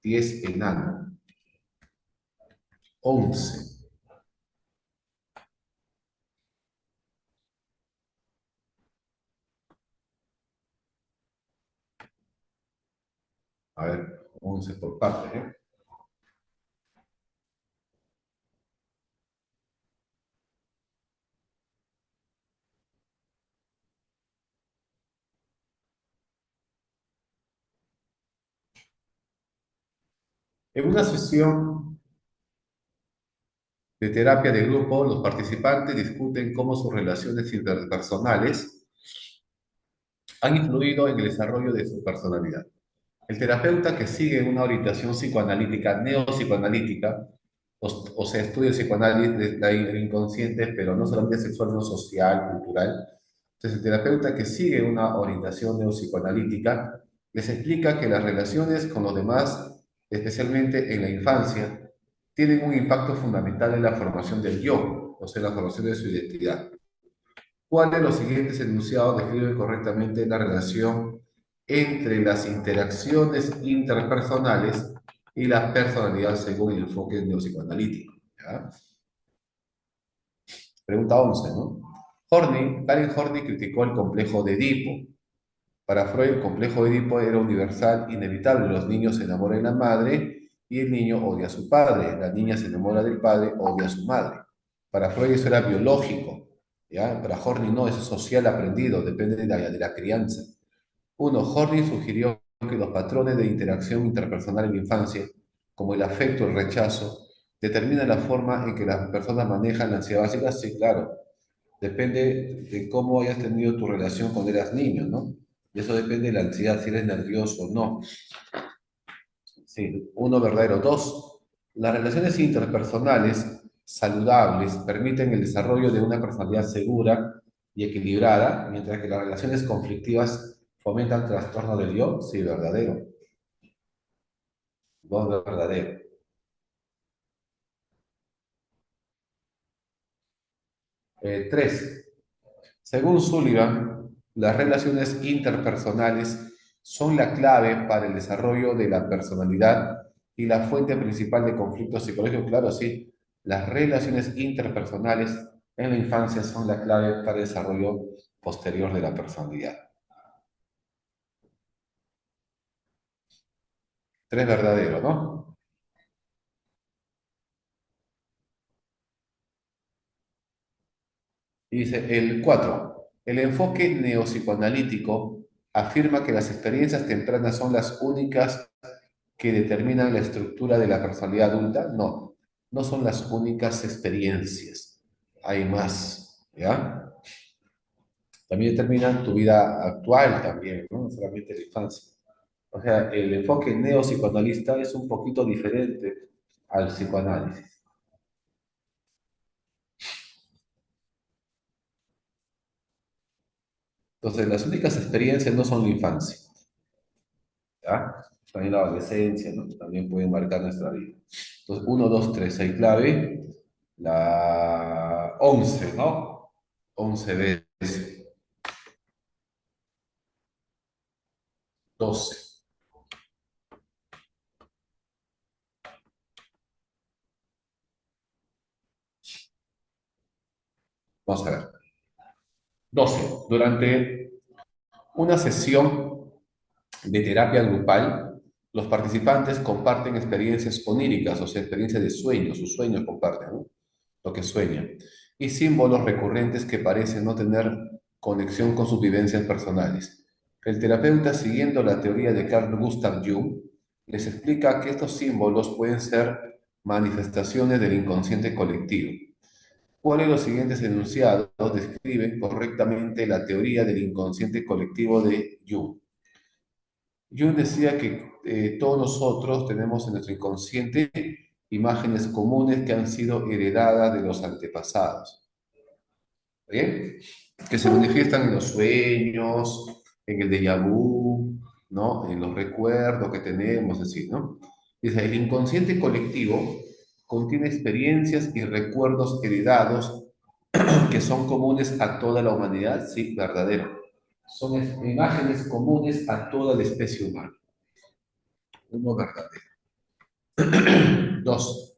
10 enano. 11. A ver, 11 por parte, ¿eh? En una sesión de terapia de grupo, los participantes discuten cómo sus relaciones interpersonales han influido en el desarrollo de su personalidad. El terapeuta que sigue una orientación psicoanalítica, neopsicoanalítica, o sea, estudia el psicoanálisis, el inconsciente, pero no solamente sexual, sino social, cultural. Entonces, el terapeuta que sigue una orientación neopsicoanalítica les explica que las relaciones con los demás, especialmente en la infancia, tienen un impacto fundamental en la formación del yo, o sea, la formación de su identidad. ¿Cuál de los siguientes enunciados describe correctamente la relación entre las interacciones interpersonales y la personalidad según el enfoque neopsicoanalítico? ¿Ya? Pregunta 11, ¿no? Karen Horney criticó el complejo de Edipo. Para Freud, el complejo de Edipo era universal, inevitable. Los niños se enamoran de la madre y el niño odia a su padre. La niña se enamora del padre, odia a su madre. Para Freud eso era biológico, ¿ya? Para Horney no, es social aprendido, depende de la crianza. Uno, Horney sugirió que los patrones de interacción interpersonal en la infancia, como el afecto, el rechazo, determinan la forma en que las personas manejan la ansiedad básica. Sí, claro, depende de cómo hayas tenido tu relación cuando eras niño, ¿no? Y eso depende de la ansiedad, si eres nervioso o no. Sí, uno verdadero. Dos, las relaciones interpersonales saludables permiten el desarrollo de una personalidad segura y equilibrada, mientras que las relaciones conflictivas fomentan trastorno del yo. Sí, verdadero. Dos, verdadero. Tres, según Sullivan, las relaciones interpersonales son la clave para el desarrollo de la personalidad y la fuente principal de conflictos psicológicos. Claro, sí, las relaciones interpersonales en la infancia son la clave para el desarrollo posterior de la personalidad. Tres verdadero, ¿no? Y dice el cuatro, el enfoque neopsicoanalítico afirma que las experiencias tempranas son las únicas que determinan la estructura de la personalidad adulta. No, no son las únicas experiencias. Hay más, ¿ya? También determinan tu vida actual también, ¿no? No solamente la infancia. O sea, el enfoque neopsicoanalista es un poquito diferente al psicoanálisis. Entonces, las únicas experiencias no son la infancia, ¿ya? También la adolescencia, ¿no? También pueden marcar nuestra vida. Entonces, uno, 2, 3, hay clave. La 11, ¿no? 11 veces. 12. Vamos a ver. 12. Durante una sesión de terapia grupal, los participantes comparten experiencias oníricas, o sea, experiencias de sueños, sus sueños comparten, ¿no? Lo que sueñan, y símbolos recurrentes que parecen no tener conexión con sus vivencias personales. El terapeuta, siguiendo la teoría de Carl Gustav Jung, les explica que estos símbolos pueden ser manifestaciones del inconsciente colectivo. ¿Cuáles de los siguientes enunciados describen correctamente la teoría del inconsciente colectivo de Jung? Jung decía que todos nosotros tenemos en nuestro inconsciente imágenes comunes que han sido heredadas de los antepasados, ¿bien? Que se manifiestan en los sueños, en el déjà vu, ¿no? En los recuerdos que tenemos, así, ¿no? Dice, el inconsciente colectivo contiene experiencias y recuerdos heredados que son comunes a toda la humanidad, sí, verdadero. Son imágenes comunes a toda la especie humana. Uno verdadero. Dos,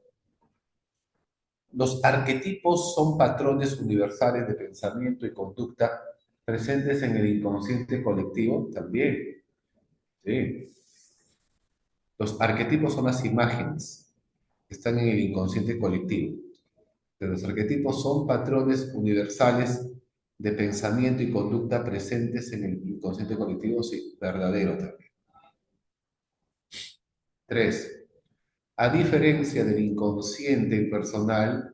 los arquetipos son patrones universales de pensamiento y conducta presentes en el inconsciente colectivo también. Sí. Los arquetipos son las imágenes que están en el inconsciente colectivo. Pero los arquetipos son patrones universales de pensamiento y conducta presentes en el inconsciente colectivo, sí, verdadero también. Tres, a diferencia del inconsciente personal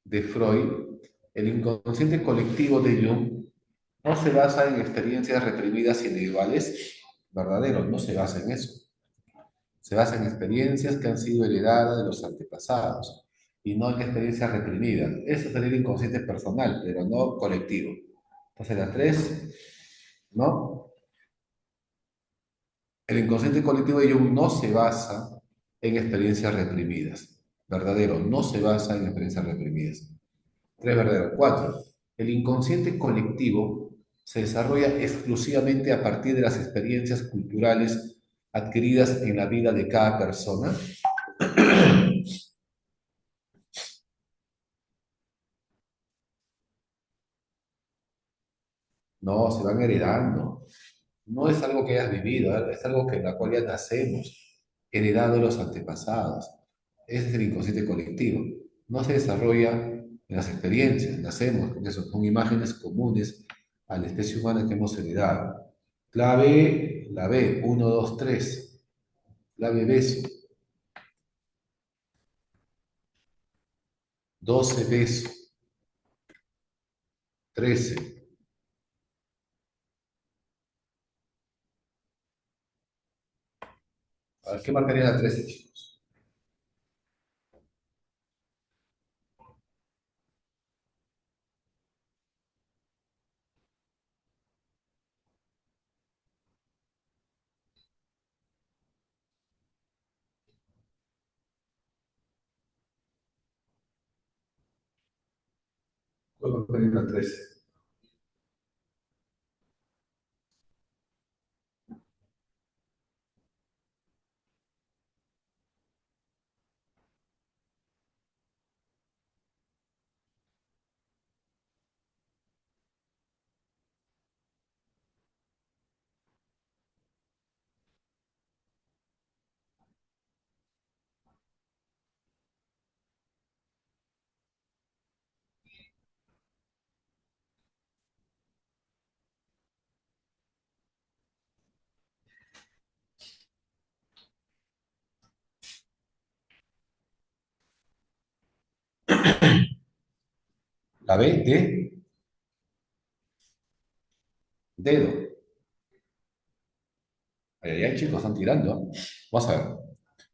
de Freud, el inconsciente colectivo de Jung no se basa en experiencias reprimidas individuales, verdadero, no se basa en eso. Se basa en experiencias que han sido heredadas de los antepasados y no en experiencias reprimidas. Eso sería el inconsciente personal, pero no colectivo. Entonces, la tres, ¿no? El inconsciente colectivo de Jung no se basa en experiencias reprimidas. Verdadero, no se basa en experiencias reprimidas. Tres, verdadero. Cuatro, el inconsciente colectivo se desarrolla exclusivamente a partir de las experiencias culturales adquiridas en la vida de cada persona. No, se van heredando. No es algo que hayas vivido, es algo que en la cual ya nacemos, heredado de los antepasados. Ese es el inconsciente colectivo. No se desarrolla en las experiencias, nacemos, porque son imágenes comunes a la especie humana que hemos heredado. Clave, la B, uno, 2, 3. Clave beso, 12 beso, 13. A ver, ¿qué marcaría la 13, chicos? ¿Cuál marcaría la 13? La B de dedo. Ay, ay, ay, chicos, están tirando, ¿eh? Vamos a ver.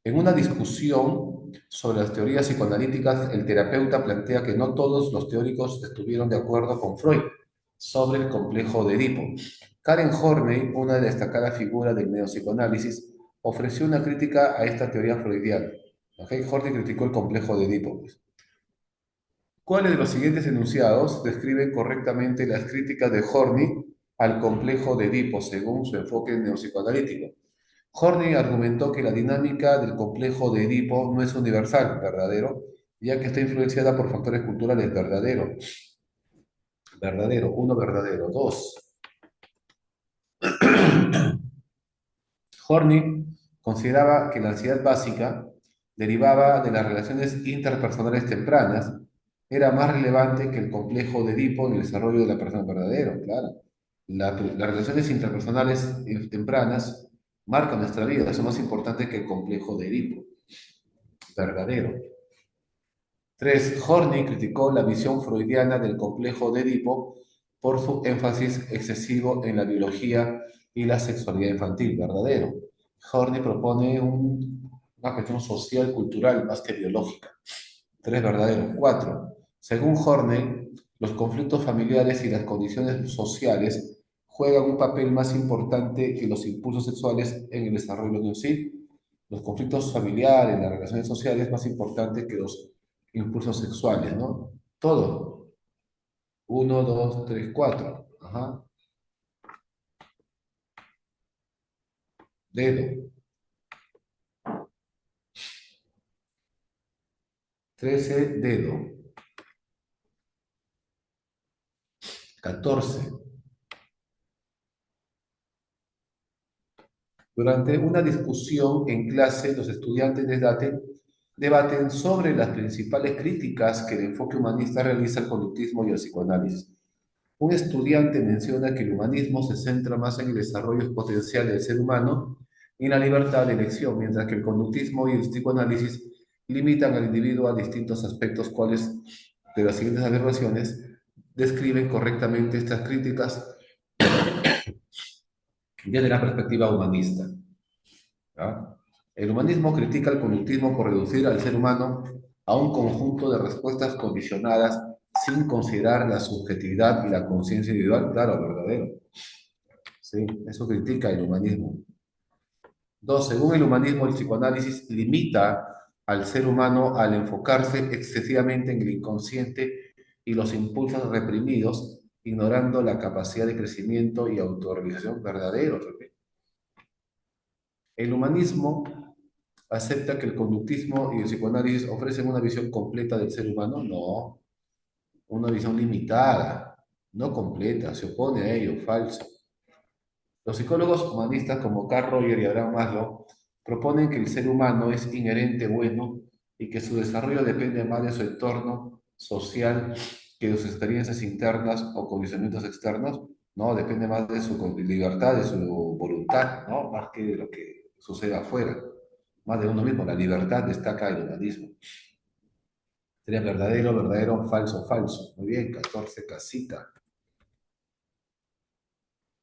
En una discusión sobre las teorías psicoanalíticas, el terapeuta plantea que no todos los teóricos estuvieron de acuerdo con Freud. sobre el complejo de Edipo. Karen Horney, una destacada figura del neopsicoanálisis, ofreció una crítica a esta teoría freudiana. ¿Ok? Horney criticó el complejo de Edipo, pues. ¿Cuáles de los siguientes enunciados describen correctamente las críticas de Horney al complejo de Edipo según su enfoque neopsicoanalítico? Horney argumentó que la dinámica del complejo de Edipo no es universal, verdadero, ya que está influenciada por factores culturales, verdadero, verdadero, uno verdadero, dos. Horney consideraba que la ansiedad básica derivaba de las relaciones interpersonales tempranas, era más relevante que el complejo de Edipo en el desarrollo de la persona verdadero, claro. Las relaciones interpersonales tempranas marcan nuestra vida, son más importantes que el complejo de Edipo, verdadero. 3. Horney criticó la visión freudiana del complejo de Edipo por su énfasis excesivo en la biología y la sexualidad infantil, verdadero. Horney propone una cuestión social, cultural, más que biológica. 3. Verdadero. 4. Según Horney, los conflictos familiares y las condiciones sociales juegan un papel más importante que los impulsos sexuales en el desarrollo de los niños. Sí, los conflictos familiares, las relaciones sociales, más importante que los impulsos sexuales, ¿no? Todo. Uno, dos, tres, cuatro. Ajá. Dedo. 13, dedo. 14. Durante una discusión en clase, los estudiantes debaten sobre las principales críticas que el enfoque humanista realiza al conductismo y al psicoanálisis. Un estudiante menciona que el humanismo se centra más en el desarrollo potencial del ser humano y en la libertad de elección, mientras que el conductismo y el psicoanálisis limitan al individuo a distintos aspectos, cuales de las siguientes afirmaciones describen correctamente estas críticas desde la perspectiva humanista. ¿Ya? El humanismo critica el conductismo por reducir al ser humano a un conjunto de respuestas condicionadas sin considerar la subjetividad y la conciencia individual, claro, verdadero. Sí, eso critica el humanismo. 2. Según el humanismo, el psicoanálisis limita al ser humano al enfocarse excesivamente en el inconsciente y los impulsos reprimidos, ignorando la capacidad de crecimiento y autorrealización verdadero. El humanismo acepta que el conductismo y el psicoanálisis ofrecen una visión completa del ser humano. No, una visión limitada, no completa, se opone a ello, falso. Los psicólogos humanistas como Carl Rogers y Abraham Maslow proponen que el ser humano es inherente bueno y que su desarrollo depende más de su entorno social que de sus experiencias internas o condicionamientos externos. No, depende más de su libertad, de su voluntad, ¿no? Más que de lo que sucede afuera, más de uno mismo. La libertad destaca el humanismo. Sería verdadero, verdadero, falso, falso. Muy bien, 14, casita.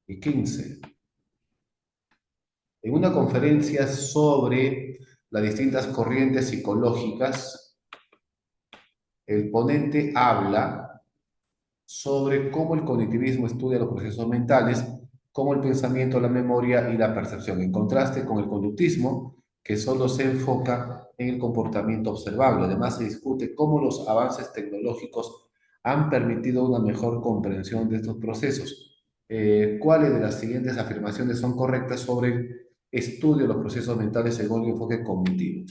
Y 15. En una conferencia sobre las distintas corrientes psicológicas, el ponente habla sobre cómo el cognitivismo estudia los procesos mentales, como el pensamiento, la memoria y la percepción, en contraste con el conductismo, que solo se enfoca en el comportamiento observable. Además, se discute cómo los avances tecnológicos han permitido una mejor comprensión de estos procesos. ¿Cuáles de las siguientes afirmaciones son correctas sobre el estudio de los procesos mentales según el enfoque cognitivo?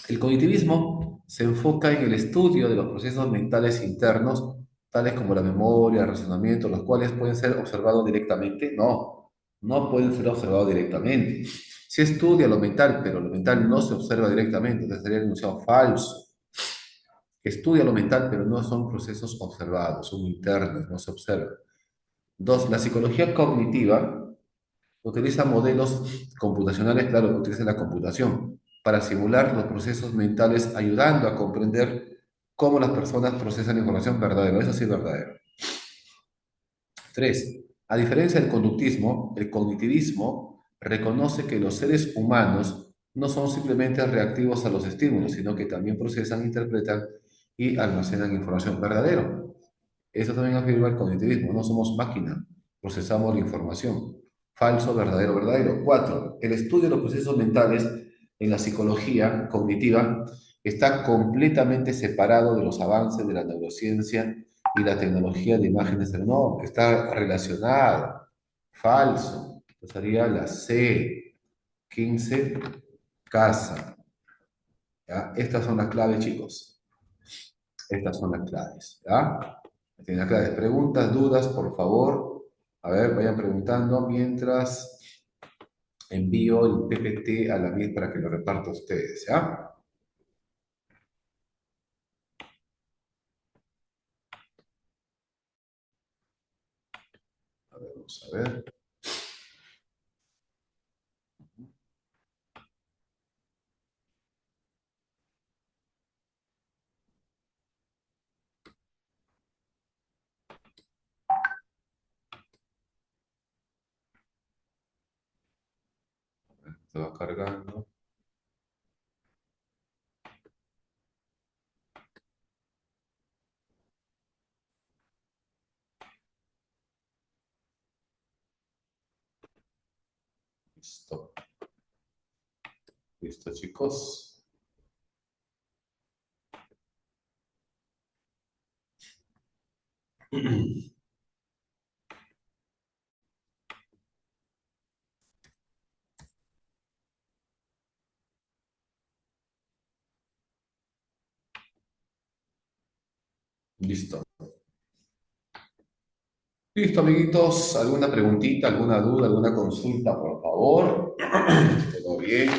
El cognitivismo se enfoca en el estudio de los procesos mentales internos, tales como la memoria, el razonamiento, los cuales pueden ser observados directamente. No, no pueden ser observados directamente. Se estudia lo mental, pero lo mental no se observa directamente, entonces sería enunciado falso. Estudia lo mental, pero no son procesos observados, son internos, no se observan. 2. La psicología cognitiva utiliza modelos computacionales, claro, que utiliza la computación para simular los procesos mentales, ayudando a comprender cómo las personas procesan información verdadera. Eso sí es verdadero. 3. A diferencia del conductismo, el cognitivismo reconoce que los seres humanos no son simplemente reactivos a los estímulos, sino que también procesan, interpretan y almacenan información verdadera. Eso también afirma el cognitivismo. No somos máquina, procesamos la información. Falso, verdadero, verdadero. Cuatro, el estudio de los procesos mentales en la psicología cognitiva está completamente separado de los avances de la neurociencia y la tecnología de imágenes. No, está relacionado. Falso. Esto sería la C. 15, casa. ¿Ya? Estas son las claves, chicos. Estas son las claves. ¿Ya? Tienen las claves. Preguntas, dudas, por favor. A ver, vayan preguntando mientras envío el PPT a la MIT para que lo reparta a ustedes. ¿Ya? A ver, vamos a ver. Se va cargando. Listo. Listo, chicos. Listo. Listo, amiguitos. ¿Alguna preguntita, alguna duda, alguna consulta, por favor? ¿Todo bien?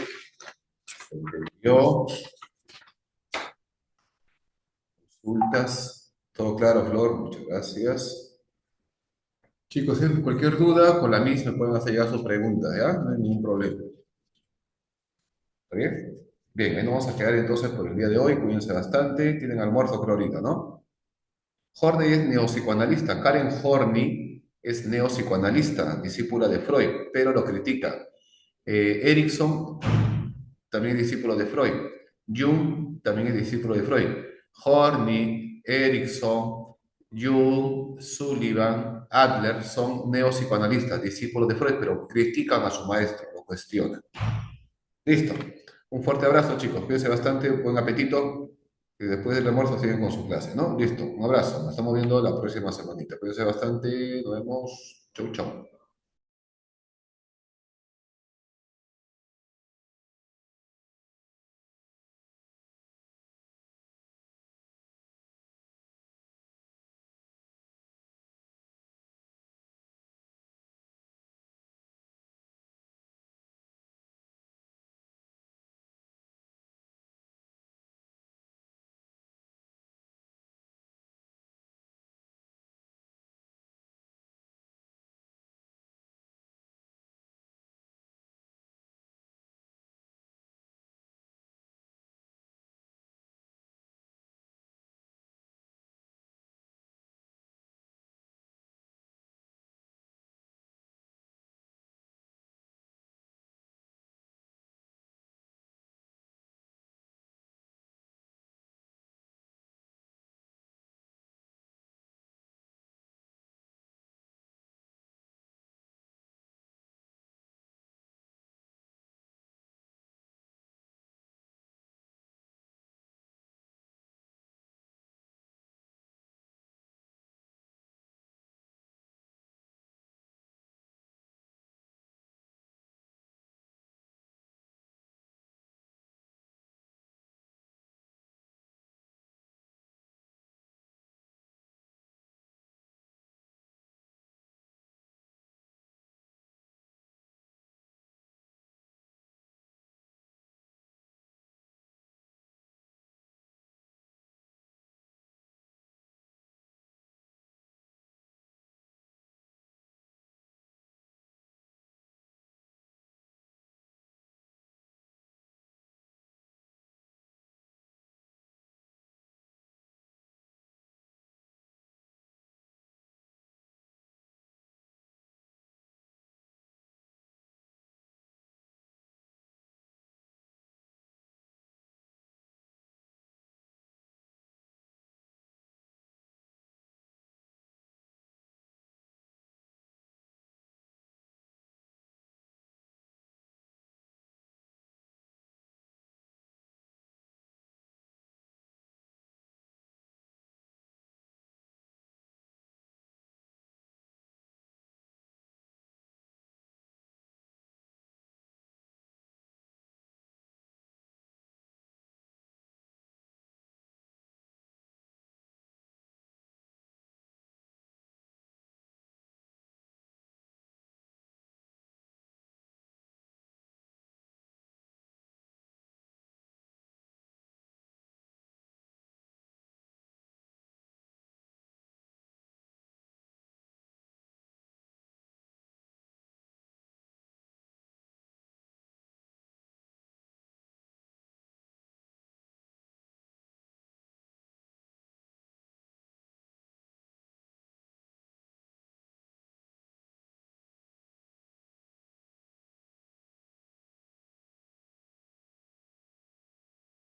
¿Se entendió? Consultas. Todo claro, Flor. Muchas gracias. Chicos, si cualquier duda, con la misma pueden hacer ya sus preguntas, ¿ya? No hay ningún problema. ¿Está bien? Bien, ahí nos vamos a quedar entonces por el día de hoy. Cuídense bastante. Tienen almuerzo, creo ahorita, ¿no? Horney es neopsicoanalista. Karen Horney es neopsicoanalista, discípula de Freud, pero lo critica. Erickson también es discípulo de Freud. Jung también es discípulo de Freud. Horney, Erickson, Jung, Sullivan, Adler son neopsicoanalistas, discípulos de Freud, pero critican a su maestro, lo cuestionan. Listo. Un fuerte abrazo, chicos. Cuídense bastante, buen apetito. Y después del almuerzo siguen con su clase, ¿no? Listo. Un abrazo. Nos estamos viendo la próxima semanita. Cuídense bastante. Nos vemos. Chau, chau.